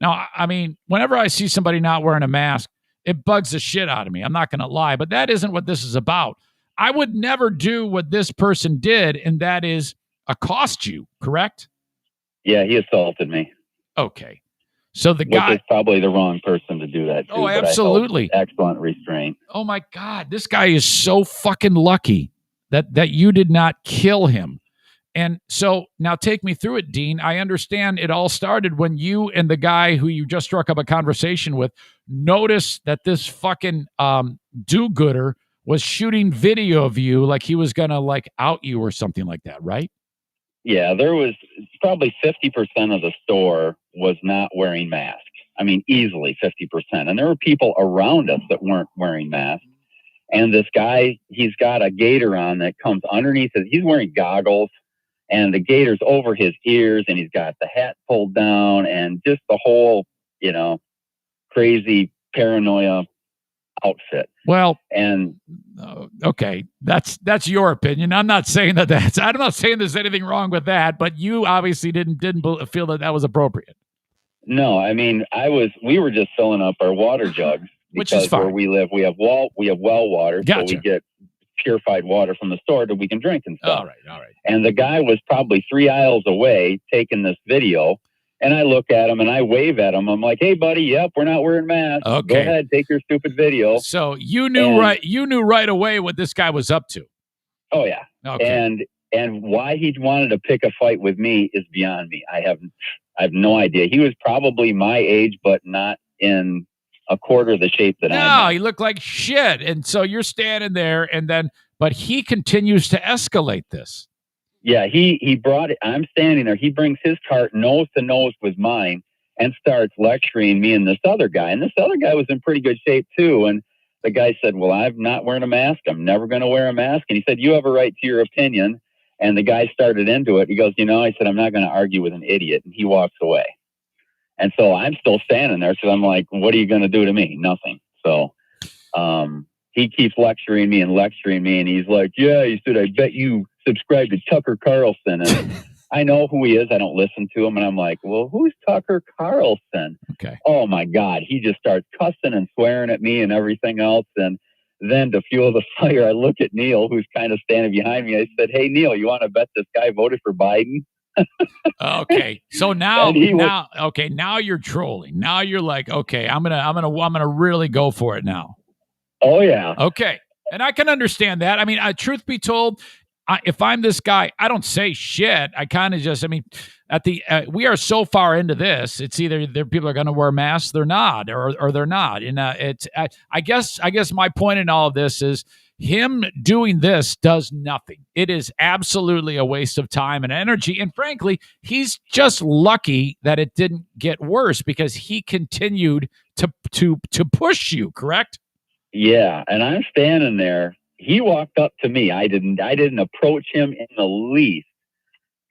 I mean, whenever I see somebody not wearing a mask, it bugs the shit out of me. I'm not going to lie, but that isn't what this is about. I would never do what this person did, and that is accost you, correct? Yeah, he assaulted me. Okay. So the guy is probably the wrong person to do that to. Oh, absolutely. But I held excellent restraint. Oh my God. This guy is so fucking lucky that you did not kill him. And so now take me through it, Dean. I understand it all started when you and the guy who you just struck up a conversation with noticed that this fucking do-gooder was shooting video of you like he was going to like out you or something like that, right? Yeah, there was probably 50% of the store was not wearing masks. I mean, easily 50%. And there were people around us that weren't wearing masks. And this guy, he's got a gaiter on that comes underneath his, he's wearing goggles. And the gaiter's over his ears, and he's got the hat pulled down, and just the whole, crazy paranoia outfit. Well, and okay, that's your opinion. I'm not saying I'm not saying there's anything wrong with that, but you obviously didn't feel that was appropriate. No, I mean, we were just filling up our water jugs, which is fine. Where we live, we have well water, gotcha. So we get purified water from the store that we can drink and stuff. All right. And the guy was probably 3 aisles away taking this video. And I look at him and I wave at him. I'm like, "Hey, buddy, yep, we're not wearing masks. Okay. Go ahead, take your stupid video." So you knew right away what this guy was up to. Oh yeah. Okay. And why he wanted to pick a fight with me is beyond me. I have no idea. He was probably my age, but not in a quarter of the shape that I am. No, he looked like shit. And so you're standing there, but he continues to escalate this. Yeah, he brought it. I'm standing there. He brings his cart nose to nose with mine and starts lecturing me and this other guy. And this other guy was in pretty good shape too. And the guy said, "Well, I'm not wearing a mask. I'm never going to wear a mask." And he said, "You have a right to your opinion." And the guy started into it. He goes, I said, "I'm not going to argue with an idiot." And he walks away. And so I'm still standing there. So I'm like, "What are you going to do to me?" Nothing. So he keeps lecturing me. And he's like, "Yeah," he said, "I bet you subscribe to Tucker Carlson." And I know who he is. I don't listen to him. And I'm like, "Well, who's Tucker Carlson?" Okay. Oh my God. He just starts cussing and swearing at me and everything else. And then to fuel the fire, I look at Neil, who's kind of standing behind me. I said, "Hey, Neil, you want to bet this guy voted for Biden?" Okay. So now you're trolling. Now you're like, okay, I'm gonna really go for it now. Oh yeah. Okay. And I can understand that. I mean, truth be told, if I'm this guy, I don't say shit. I kind of just, we are so far into this. It's either people are going to wear masks, they're not, or they're not. And I guess my point in all of this is him doing this does nothing. It is absolutely a waste of time and energy. And frankly, he's just lucky that it didn't get worse because he continued to push you, correct? Yeah. And I'm standing there. He walked up to me. I didn't approach him in the least.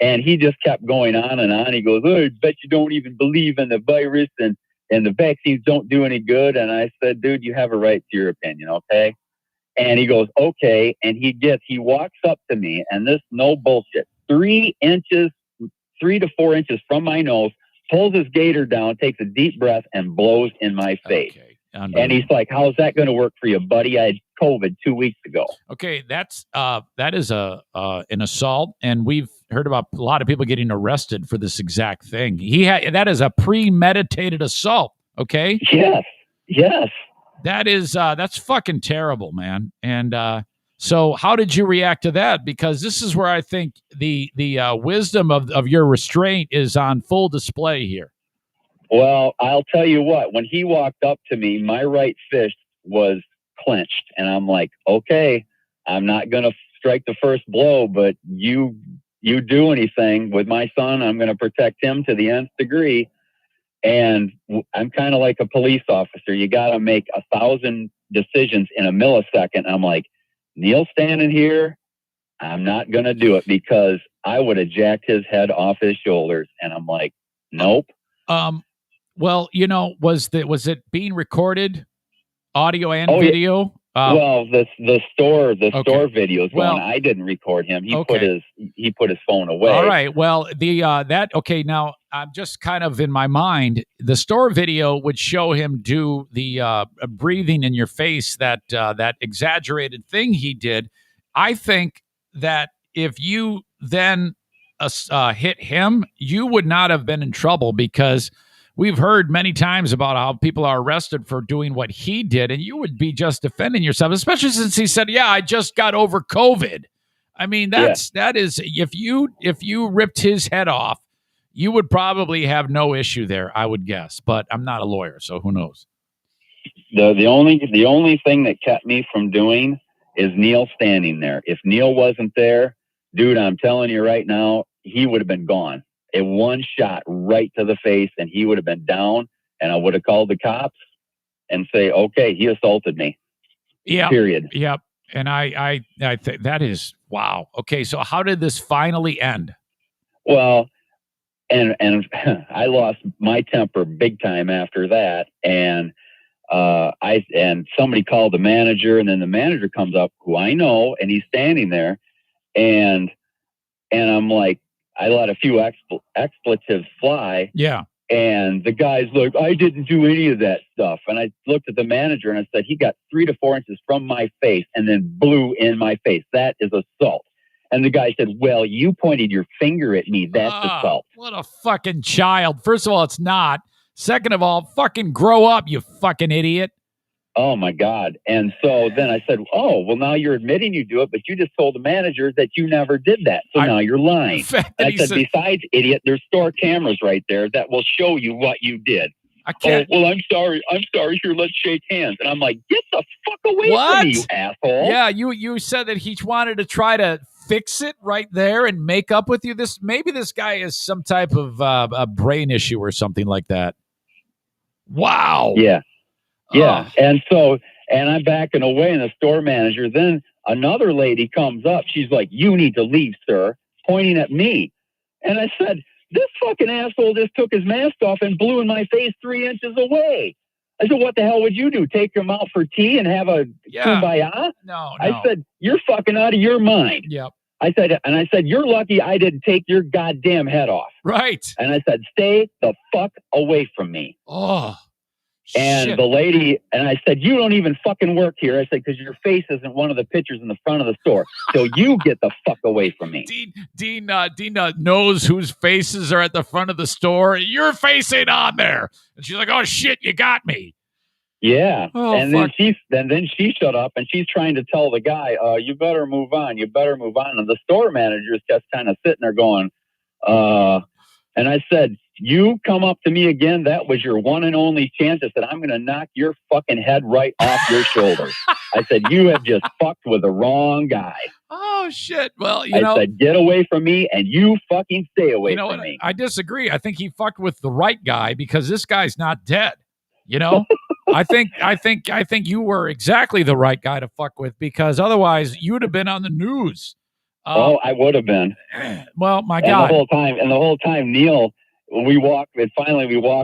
And he just kept going on and on. He goes, "Oh, I bet you don't even believe in the virus and the vaccines don't do any good." And I said, "Dude, you have a right to your opinion, okay?" And he goes, "Okay." And he walks up to me, and this, no bullshit, 3 to 4 inches from my nose, pulls his gaiter down, takes a deep breath, and blows in my face. Okay. And he's like, "How's that going to work for you, buddy? I had COVID 2 weeks ago." Okay, that is an assault, and we've heard about a lot of people getting arrested for this exact thing. That is a premeditated assault. Okay. Yes. That's fucking terrible, man. And so, how did you react to that? Because this is where I think the wisdom of your restraint is on full display here. Well, I'll tell you what, when he walked up to me, my right fist was clenched. And I'm like, "Okay, I'm not going to strike the first blow, but you do anything with my son, I'm going to protect him to the nth degree." And I'm kind of like a police officer. You got to make 1,000 decisions in a millisecond. I'm like, Neil's standing here. I'm not going to do it because I would have jacked his head off his shoulders. And I'm like, nope. Well, was it being recorded, audio and Oh, yeah. video? Well, the store store videos Well, going. I didn't record him. He okay. put his phone away. All right. Well, now I'm just kind of in my mind. The store video would show him do the breathing in your face, that exaggerated thing he did. I think that if you then hit him, you would not have been in trouble, because we've heard many times about how people are arrested for doing what he did, and you would be just defending yourself, especially since he said, "Yeah, I just got over COVID." I mean, that is, if you ripped his head off, you would probably have no issue there, I would guess. But I'm not a lawyer, so who knows? The only thing that kept me from doing is Neil standing there. If Neil wasn't there, dude, I'm telling you right now, he would have been gone. A one shot right to the face, and he would have been down, and I would have called the cops and say, okay, he assaulted me. Yeah. Period. Yep. And I think that is, wow. Okay. So how did this finally end? Well, and I lost my temper big time after that. And somebody called the manager, and then the manager comes up, who I know, and he's standing there, and I'm like, I let a few expletives fly. Yeah. And the guy's like, I didn't do any of that stuff. And I looked at the manager and I said, he got 3 to 4 inches from my face and then blew in my face. That is assault. And the guy said, well, you pointed your finger at me. That's assault. What a fucking child. First of all, it's not. Second of all, fucking grow up, you fucking idiot. Oh, my God. And so then I said, oh, well, now you're admitting you do it, but you just told the manager that you never did that. So now you're lying. And I said, besides, idiot, there's store cameras right there that will show you what you did. I can't. Oh, well, I'm sorry. Here, let's shake hands. And I'm like, get the fuck away from me, you asshole. Yeah, you said that he wanted to try to fix it right there and make up with you. Maybe this guy has some type of a brain issue or something like that. Wow. Yeah. Yeah. And I'm backing away, and the store manager, then another lady comes up. She's like, you need to leave, sir, pointing at me. And I said, this fucking asshole just took his mask off and blew in my face 3 inches away. I said, what the hell would you do? Take him out for tea and have a kumbaya? No. I said, you're fucking out of your mind. Yep. I said, you're lucky I didn't take your goddamn head off. Right. And I said, stay the fuck away from me. Oh. And shit. the lady, and I said, you don't even fucking work here. I said, because your face isn't one of the pictures in the front of the store. So you get the fuck away from me. Dean knows whose faces are at the front of the store. Your face ain't on there. And she's like, oh, shit, you got me. Yeah. Oh, and fuck. then she shut up, and she's trying to tell the guy, you better move on. You better move on. And the store manager is just kind of sitting there going, and I said, you come up to me again, that was your one and only chance. I said, I'm going to knock your fucking head right off your shoulders. I said, you have just fucked with the wrong guy. Oh, shit. Well, I said, get away from me, and you fucking stay away from me. I disagree. I think he fucked with the right guy, because this guy's not dead. I think you were exactly the right guy to fuck with, because otherwise you'd have been on the news. I would have been. Well, my God. The whole time, Neil, we walk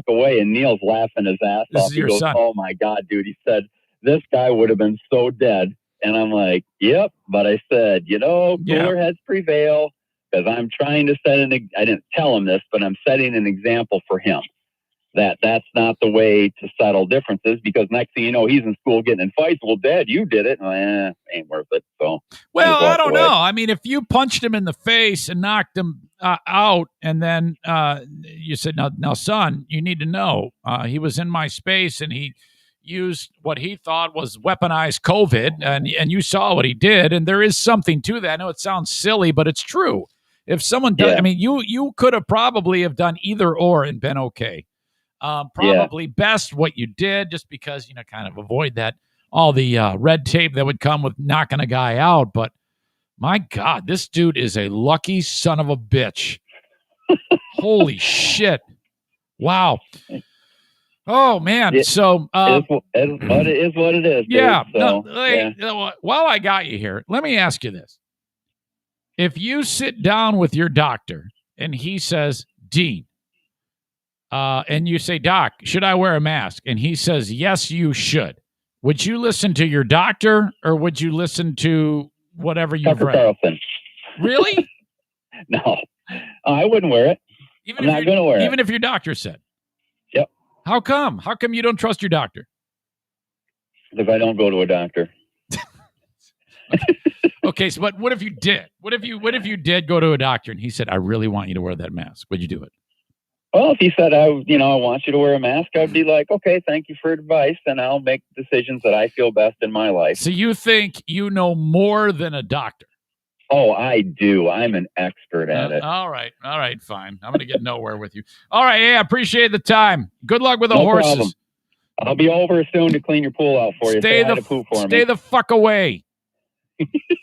away, and Neil's laughing his ass This off. is He your goes, son. oh my God, dude. He said, this guy would have been so dead. And I'm like, yep. But I said, cooler heads prevail, because I'm trying to I didn't tell him this, but I'm setting an example for him. That's not the way to settle differences, because next thing you know, he's in school getting in fights. Well, Dad, you did it. Ain't worth it. So, well, I don't know. I mean, if you punched him in the face and knocked him out, and then you said, now, son, you need to know, he was in my space, and he used what he thought was weaponized COVID, and you saw what he did, and there is something to that. I know it sounds silly, but it's true. If someone does, I mean, you could have probably have done either or and been okay. Probably best what you did, just because, kind of avoid all the red tape that would come with knocking a guy out. But my God, this dude is a lucky son of a bitch. Holy shit. Wow. Oh, man. So it is what it is. Yeah. Dude, so, while I got you here, let me ask you this. If you sit down with your doctor and he says, Dean, and you say, Doc, should I wear a mask? And he says, yes, you should. Would you listen to your doctor or would you listen to whatever you've Tucker read? Carlson. Really? No, I wouldn't wear it. I'm not going to wear it. Even if your doctor said? Yep. How come? How come you don't trust your doctor? Because I don't go to a doctor. Okay, so but what if you did? What if you did go to a doctor and he said, I really want you to wear that mask? Would you do it? Well, if he said, I want you to wear a mask, I'd be like, okay, thank you for advice, and I'll make decisions that I feel best in my life. So you think you know more than a doctor? Oh, I do. I'm an expert at it. All right, fine. I'm going to get nowhere with you. All right, yeah, appreciate the time. Good luck with the No horses. problem. I'll be over soon to clean your pool out for you. Say hi to Pooh for me. Stay the fuck away.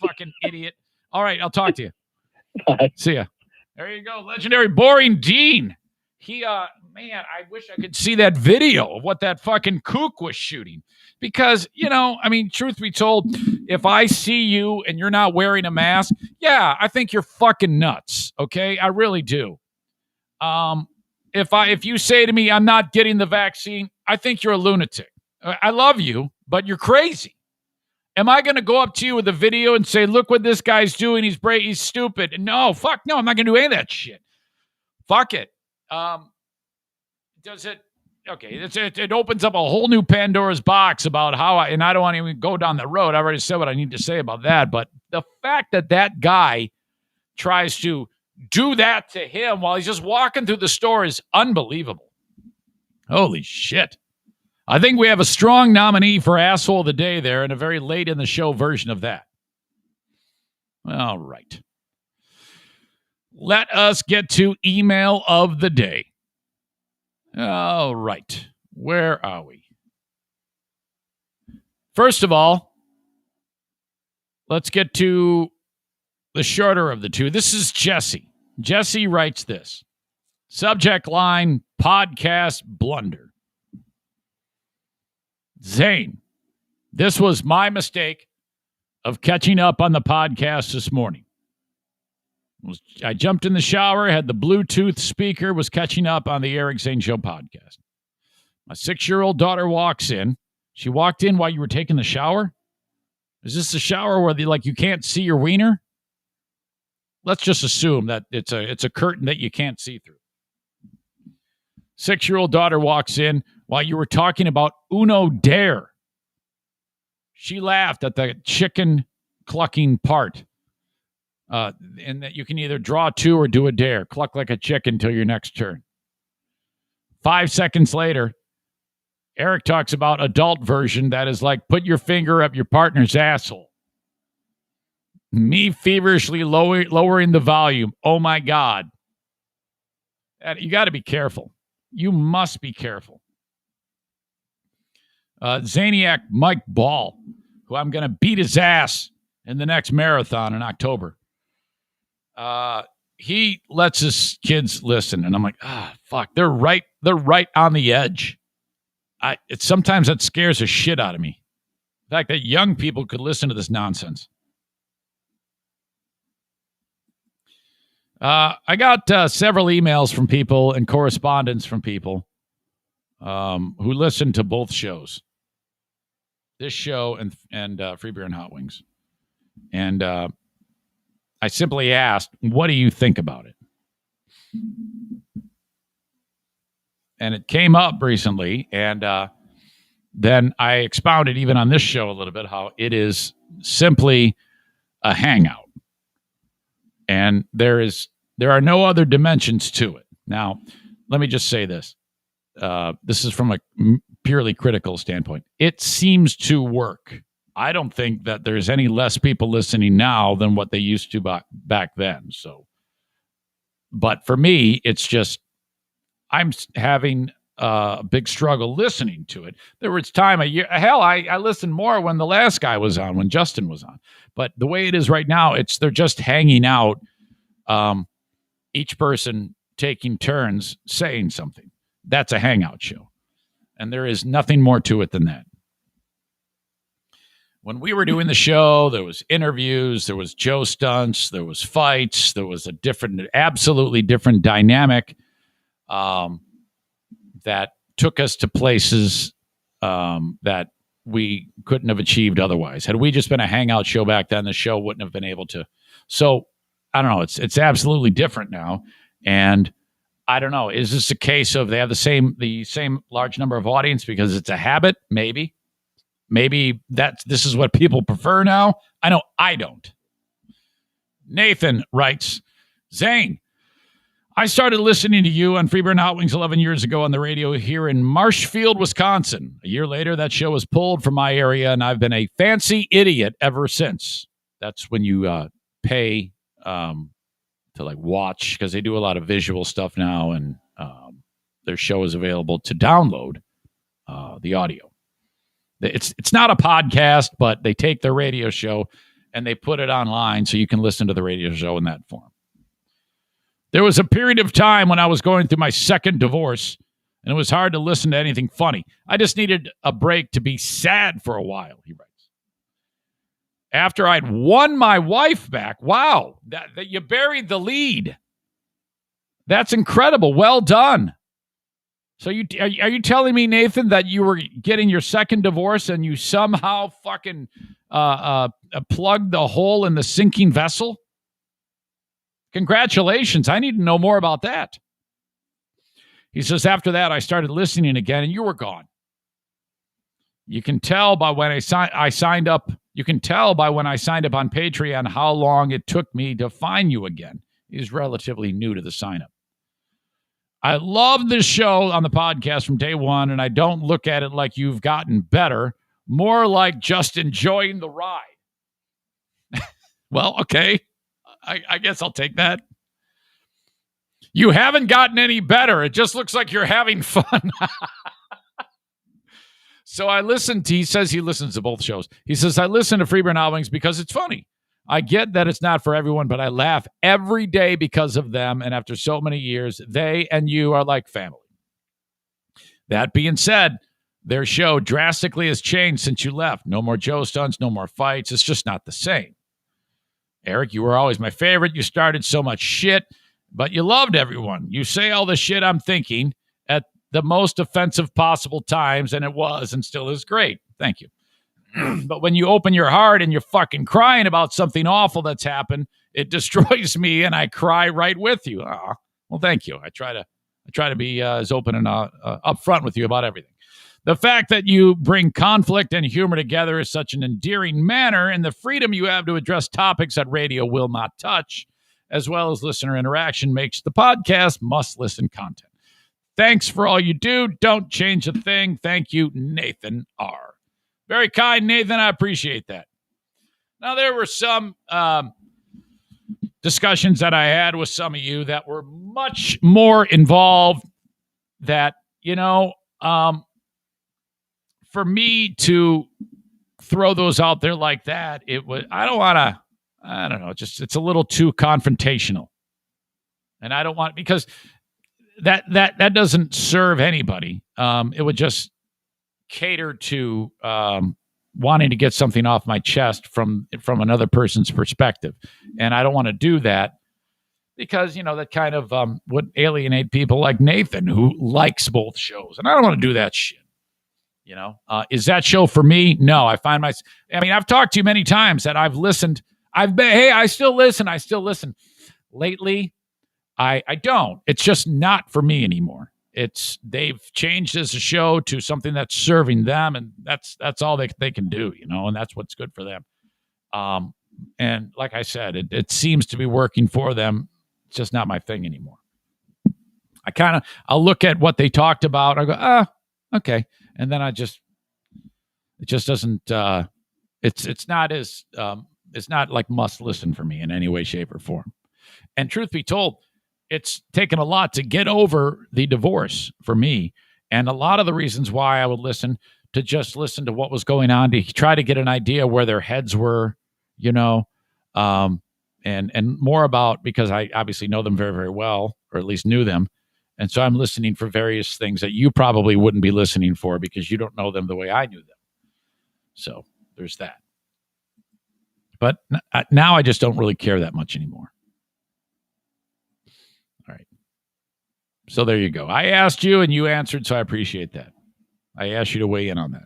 Fucking idiot. All right, I'll talk to you. Bye. See ya. There you go. Legendary Boring Dean. He, man, I wish I could see that video of what that fucking kook was shooting. Because, truth be told, if I see you and you're not wearing a mask, yeah, I think you're fucking nuts. Okay? I really do. If you say to me, I'm not getting the vaccine, I think you're a lunatic. I love you, but you're crazy. Am I going to go up to you with a video and say, look what this guy's doing, he's stupid? No, fuck no, I'm not going to do any of that shit. Fuck it. Does it? Okay, it opens up a whole new Pandora's box about how I don't want to even go down the road. I've already said what I need to say about that. But the fact that guy tries to do that to him while he's just walking through the store is unbelievable. Holy shit. I think we have a strong nominee for Asshole of the Day there and a very late in the show version of that. All right. Let us get to email of the day. All right. Where are we? First of all, let's get to the shorter of the two. This is Jesse. Jesse writes this. Subject line, podcast blunder. Zane, this was my mistake of catching up on the podcast this morning. I jumped in the shower, had the Bluetooth speaker, was catching up on the Eric Zane Show podcast. My 6-year-old daughter walks in. She walked in while you were taking the shower? Is this a shower where you can't see your wiener? Let's just assume that it's a curtain that you can't see through. 6-year-old daughter walks in while you were talking about Uno Dare. She laughed at the chicken clucking part. And that you can either draw 2 or do a dare. Cluck like a chicken till your next turn. 5 seconds later, Eric talks about adult version that is like put your finger up your partner's asshole. Me feverishly lowering the volume. Oh my God. You got to be careful. You must be careful. Zaniac Mike Ball, who I'm going to beat his ass in the next marathon in October. He lets his kids listen, and I'm like, fuck, they're right on the edge. Sometimes that scares the shit out of me. The fact that young people could listen to this nonsense. I got several emails from people and correspondence from people who listen to both shows, this show and Free Beer and Hot Wings, and I simply asked, what do you think about it? And it came up recently, and then I expounded even on this show a little bit how it is simply a hangout. And there are no other dimensions to it. Now, let me just say this. This is from a purely critical standpoint. It seems to work. I don't think that there's any less people listening now than what they used to back then. So, but for me, it's just, I'm having a big struggle listening to it. There was time a year, hell, I listened more when the last guy was on, when Justin was on. But the way it is right now, they're just hanging out, each person taking turns saying something. That's a hangout show. And there is nothing more to it than that. When we were doing the show, there was interviews, there was Joe stunts, there was fights, there was a absolutely different dynamic that took us to places that we couldn't have achieved otherwise. Had we just been a hangout show back then, the show wouldn't have been able to. So I don't know. It's absolutely different now, and I don't know. Is this a case of they have the same large number of audience because it's a habit? Maybe this is what people prefer now. I know I don't. Nathan writes, Zane, I started listening to you on Freeburn Hot Wings 11 years ago on the radio here in Marshfield, Wisconsin. A year later, that show was pulled from my area, and I've been a fancy idiot ever since. That's when you pay to like watch, because they do a lot of visual stuff now, and their show is available to download the audio. It's not a podcast, but they take their radio show and they put it online so you can listen to the radio show in that form. There was a period of time when I was going through my second divorce, and it was hard to listen to anything funny. I just needed a break to be sad for a while, he writes. After I'd won my wife back, wow, that you buried the lead. That's incredible. Well done. So are you telling me, Nathan, that you were getting your second divorce and you somehow fucking plugged the hole in the sinking vessel? Congratulations. I need to know more about that. He says, after that, I started listening again, and you were gone. You can tell by when I signed up. You can tell by when I signed up on Patreon how long it took me to find you again. He's relatively new to the sign up. I love this show on the podcast from day one, and I don't look at it like you've gotten better, more like just enjoying the ride. Well, okay. I guess I'll take that. You haven't gotten any better. It just looks like you're having fun. So he says he listens to both shows. He says, I listen to Freeburn Hot Wings because it's funny. I get that it's not for everyone, but I laugh every day because of them. And after so many years, they and you are like family. That being said, their show drastically has changed since you left. No more Joe stunts, no more fights. It's just not the same. Eric, you were always my favorite. You started so much shit, but you loved everyone. You say all the shit I'm thinking at the most offensive possible times, and it was and still is great. Thank you. But when you open your heart and you're fucking crying about something awful that's happened, it destroys me, and I cry right with you. Well, thank you. I try to be as open and upfront with you about everything. The fact that you bring conflict and humor together is such an endearing manner, and the freedom you have to address topics that radio will not touch, as well as listener interaction, makes the podcast must-listen content. Thanks for all you do. Don't change a thing. Thank you, Nathan R. Very kind, Nathan. I appreciate that. Now, there were some discussions that I had with some of you that were much more involved that, for me to throw those out there like that, I don't know, it's a little too confrontational. And I don't want, because that doesn't serve anybody. It would just cater to wanting to get something off my chest from another person's perspective. And I don't want to do that because, that kind of would alienate people like Nathan, who likes both shows. And I don't want to do that shit. Is that show for me? No, I've talked to you many times that I've listened. I still listen. Lately, I don't. It's just not for me anymore. They've changed as a show to something that's serving them, and that's all they can do, and that's what's good for them. And like I said, it seems to be working for them. It's just not my thing anymore. I'll look at what they talked about. I go, okay. And then it just doesn't, it's not like must listen for me in any way, shape, or form. And truth be told, it's taken a lot to get over the divorce for me. And a lot of the reasons why I would listen to what was going on, to try to get an idea where their heads were, and more about, because I obviously know them very, very well, or at least knew them. And so I'm listening for various things that you probably wouldn't be listening for because you don't know them the way I knew them. So there's that. But now I just don't really care that much anymore. All right. So there you go. I asked you and you answered, so I appreciate that. I asked you to weigh in on that.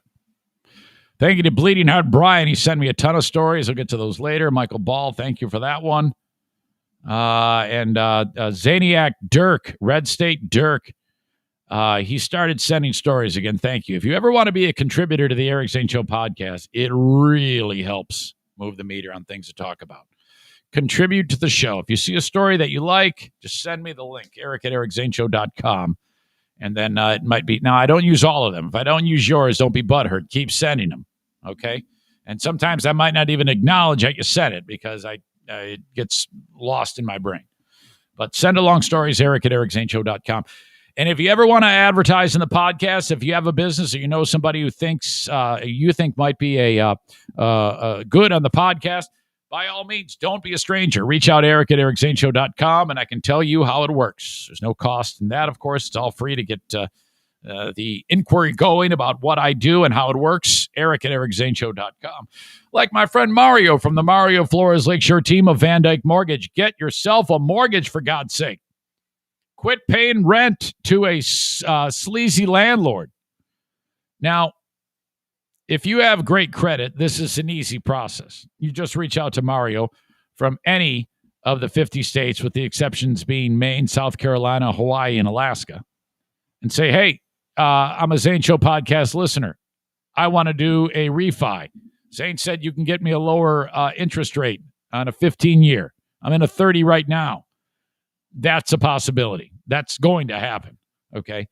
Thank you to Bleeding Heart Brian. He sent me a ton of stories. I'll get to those later. Michael Ball, thank you for that one. And Zaniac Dirk, Red State Dirk, he started sending stories again. Thank you. If you ever want to be a contributor to the Eric Zane Show podcast, it really helps move the meter on things to talk about. Contribute to the show. If you see a story that you like, just send me the link, eric@ericzaneshow.com. And then it might be, now I don't use all of them. If I don't use yours, don't be butthurt. Keep sending them. Okay. And sometimes I might not even acknowledge that you sent it because it gets lost in my brain. But send along stories, eric@ericzaneshow.com. And if you ever want to advertise in the podcast, if you have a business or you know somebody who thinks you think might be a good on the podcast, by all means, don't be a stranger. Reach out, eric@ericzaneshow.com, and I can tell you how it works. There's no cost in that, of course. It's all free to get the inquiry going about what I do and how it works. eric@ericzaneshow.com. Like my friend Mario from the Mario Flores Lakeshore team of Van Dyke Mortgage. Get yourself a mortgage, for God's sake. Quit paying rent to a sleazy landlord. Now, if you have great credit, this is an easy process. You just reach out to Mario from any of the 50 states, with the exceptions being Maine, South Carolina, Hawaii, and Alaska, and say, hey, I'm a Zane Show podcast listener. I want to do a refi. Zane said you can get me a lower interest rate on a 15-year. I'm in a 30 right now. That's a possibility. That's going to happen, okay?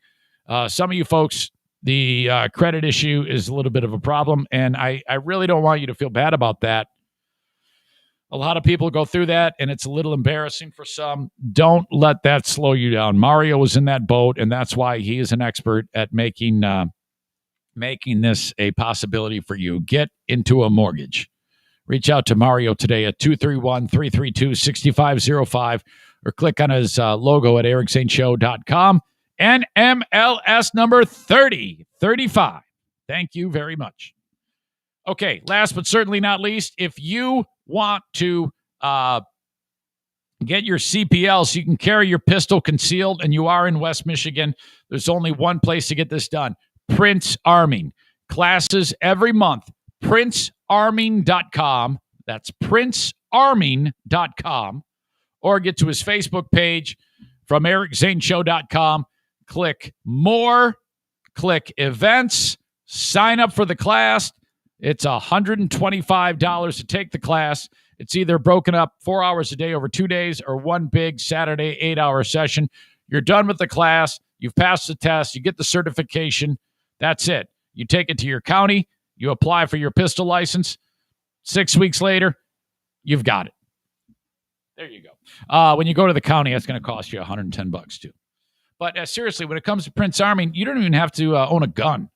Some of you folks, the credit issue is a little bit of a problem, and I really don't want you to feel bad about that. A lot of people go through that, and it's a little embarrassing for some. Don't let that slow you down. Mario was in that boat, and that's why he is an expert at making this a possibility for you. Get into a mortgage. Reach out to Mario today at 231-332-6505 or click on his logo at ericzaneshow.com. NMLS number 3035. Thank you very much. Okay, last but certainly not least, if you want to get your CPL so you can carry your pistol concealed and you are in West Michigan, there's only one place to get this done. Prince Arming. Classes every month. PrinceArming.com. That's PrinceArming.com. Or get to his Facebook page from ericzaneshow.com. Click more, click events, sign up for the class. It's $125 to take the class. It's either broken up 4 hours a day over 2 days or one big Saturday 8-hour session. You're done with the class. You've passed the test. You get the certification. That's it. You take it to your county. You apply for your pistol license. 6 weeks later, you've got it. There you go. When you go to the county, that's going to cost you $110 too. But seriously, when it comes to Prince Arming, you don't even have to own a gun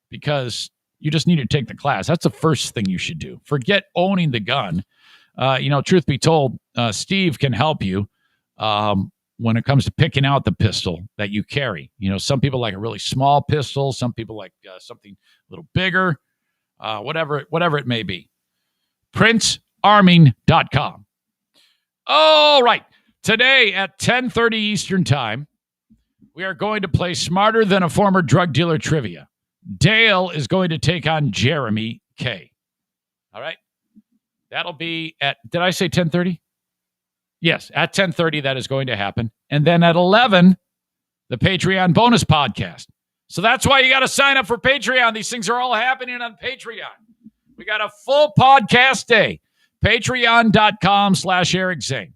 because you just need to take the class. That's the first thing you should do. Forget owning the gun. Truth be told, Steve can help you when it comes to picking out the pistol that you carry. Some people like a really small pistol. Some people like something a little bigger, whatever it may be. PrinceArming.com. All right. Today at 10:30 Eastern Time, we are going to play Smarter Than a Former Drug Dealer Trivia. Dale is going to take on Jeremy K. All right? That'll be at, did I say 10:30? Yes, at 10:30 that is going to happen. And then at 11, the Patreon bonus podcast. So that's why you got to sign up for Patreon. These things are all happening on Patreon. We got a full podcast day. Patreon.com/Eric Zane.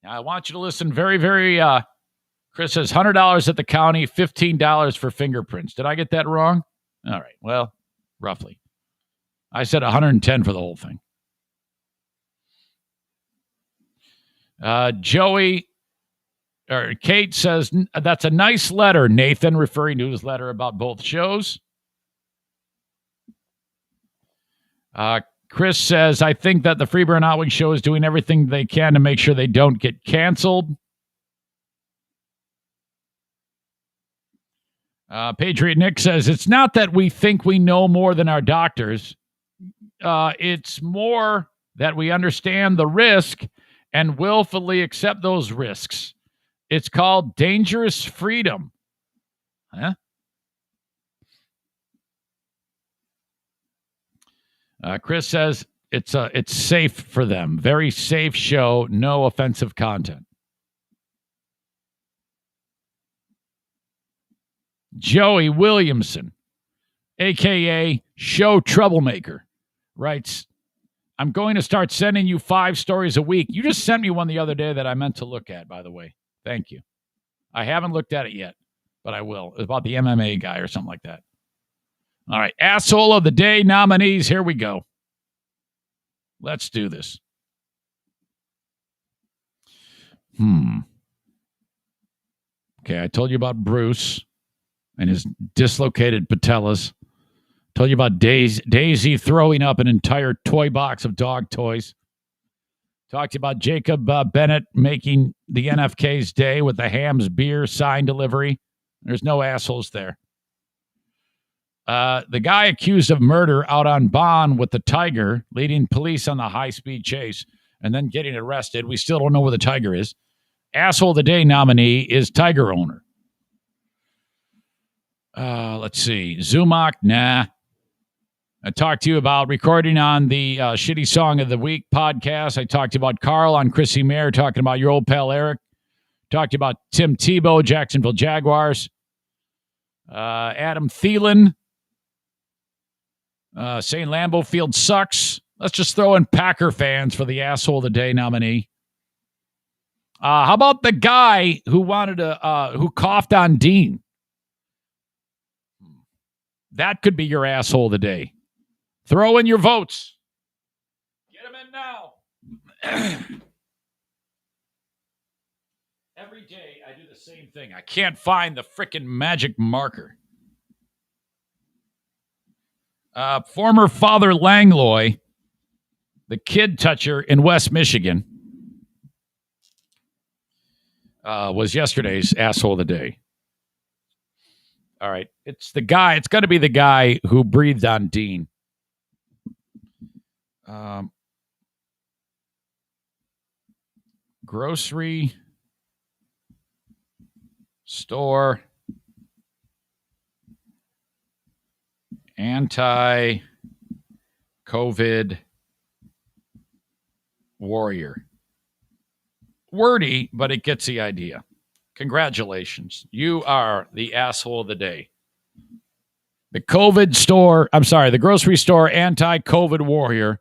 Now, I want you to listen very, very, Chris says $100 at the county, $15 for fingerprints. Did I get that wrong? All right. Well, roughly. I said $110 for the whole thing. Kate says, that's a nice letter, Nathan, referring to his letter about both shows. Chris says, I think that the Freeburn Outwing show is doing everything they can to make sure they don't get canceled. Patriot Nick says, it's not that we think we know more than our doctors. it's more that we understand the risk and willfully accept those risks. It's called dangerous freedom. Huh? Chris says it's safe for them. Very safe show. No offensive content. Joey Williamson, a.k.a. Show Troublemaker, writes, I'm going to start sending you 5 stories a week. You just sent me one the other day that I meant to look at, by the way. Thank you. I haven't looked at it yet, but I will. It's about the MMA guy or something like that. All right. Asshole of the Day nominees. Here we go. Let's do this. Okay, I told you about Bruce and his dislocated patellas. Told you about Daisy throwing up an entire toy box of dog toys. Talked to you about Jacob Bennett making the NFK's day with the Hams beer sign delivery. There's no assholes there. The guy accused of murder out on bond with the Tiger, leading police on the high-speed chase and then getting arrested. We still don't know where the Tiger is. Asshole of the Day nominee is Tiger owner. Let's see. Zumach, nah. I talked to you about recording on the Shitty Song of the Week podcast. I talked to you about Carl on Chrissy Mayer, talking about your old pal Eric. Talked to you about Tim Tebow, Jacksonville Jaguars. Adam Thielen saying Lambeau Field sucks. Let's just throw in Packer fans for the Asshole of the Day nominee. How about the guy who who coughed on Dean? That could be your Asshole of the Day. Throw in your votes. Get them in now. Every day I do the same thing. I can't find the frickin' magic marker. Former Father Langlois, the kid toucher in West Michigan, was yesterday's Asshole of the Day. All right. It's the guy. It's got to be the guy who breathed on Dean. Grocery store anti-COVID warrior. Wordy, but it gets the idea. Congratulations. You are the Asshole of the Day. The grocery store anti-COVID warrior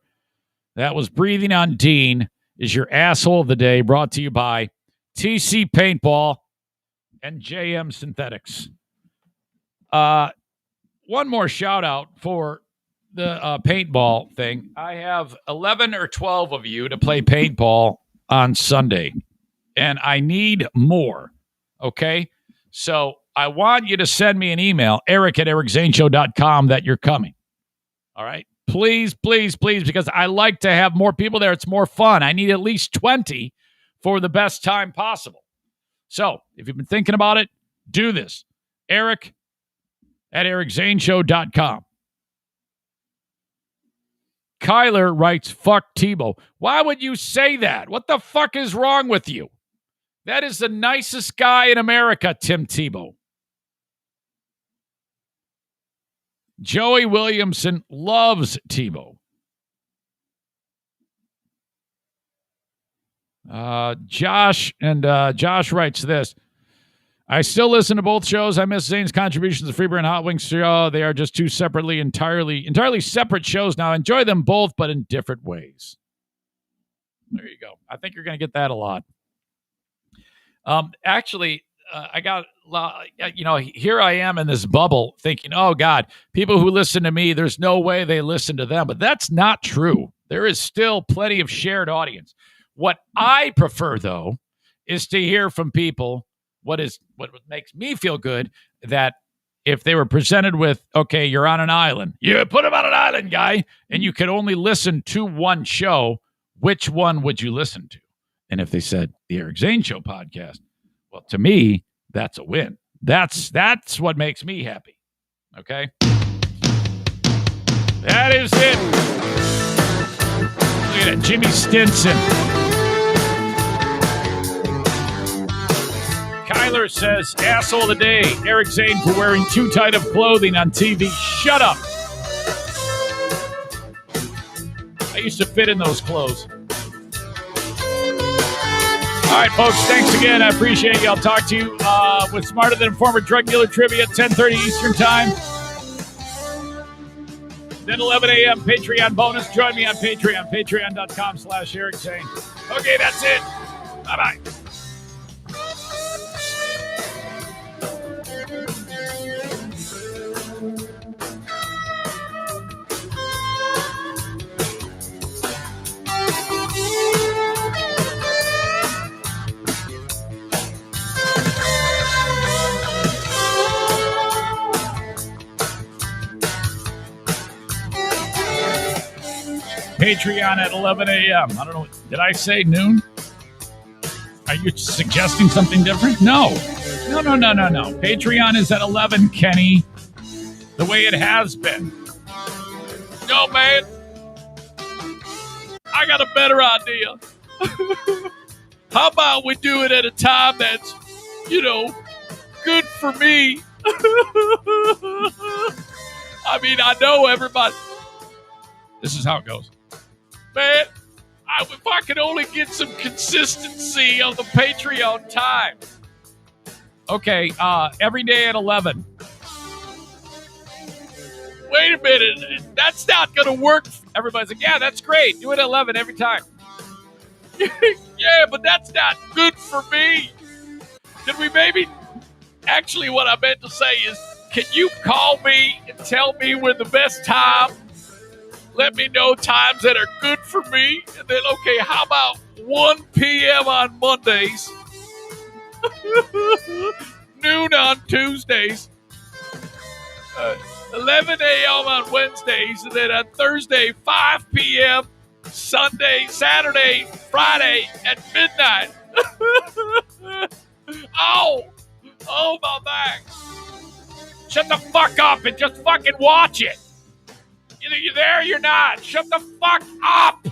that was breathing on Dean is your Asshole of the Day, brought to you by TC Paintball and JM Synthetics. One more shout out for the paintball thing. I have 11 or 12 of you to play paintball on Sunday, and I need more. Okay? So I want you to send me an email, eric@ericzaneshow.com, that you're coming. All right? Please, please, please, because I like to have more people there. It's more fun. I need at least 20 for the best time possible. So if you've been thinking about it, do this. Eric@ericzaneshow.com. Kyler writes, fuck Tebow. Why would you say that? What the fuck is wrong with you? That is the nicest guy in America, Tim Tebow. Joey Williamson loves Tebow. Josh writes this. I still listen to both shows. I miss Zane's contributions to Freeburg and Hot Wings show. They are just two entirely separate shows now. Enjoy them both, but in different ways. There you go. I think you're going to get that a lot. I got, here I am in this bubble thinking, oh, God, people who listen to me, there's no way they listen to them. But that's not true. There is still plenty of shared audience. What I prefer, though, is to hear from people what makes me feel good, that if they were presented with, okay, you're on an island. You put them on an island, guy, and you could only listen to one show, which one would you listen to? And if they said the Eric Zane Show podcast, well, to me, that's a win. That's what makes me happy. Okay? That is it. Appreciate it. Jimmy Stinson. Kyler says, asshole of the day, Eric Zane for wearing too tight of clothing on TV. Shut up. I used to fit in those clothes. All right, folks, thanks again. I appreciate you. I'll talk to you with Smarter Than Informer Drug Dealer Trivia at 10:30 Eastern Time. Then 11 a.m. Patreon bonus. Join me on Patreon, patreon.com/Eric Zane. Okay, that's it. Bye-bye. Patreon at 11 a.m. I don't know. Did I say noon? Are you suggesting something different? No. Patreon is at 11, Kenny. The way it has been. No, man. I got a better idea. How about we do it at a time that's, good for me? I mean, I know everybody. This is how it goes. Man, if I could only get some consistency on the Patreon time. Okay, every day at 11. Wait a minute, that's not going to work. Everybody's like, yeah, that's great. Do it at 11 every time. Yeah, but that's not good for me. Can we maybe... Actually, what I meant to say is, can you call me and tell me when the best time? Let me know times that are good for me. And then, okay, how about 1 p.m. on Mondays? Noon on Tuesdays. 11 a.m. on Wednesdays. And then on Thursday, 5 p.m. Sunday, Saturday, Friday at midnight. Oh, my back. Shut the fuck up and just fucking watch it. Either you're there or you're not. Shut the fuck up.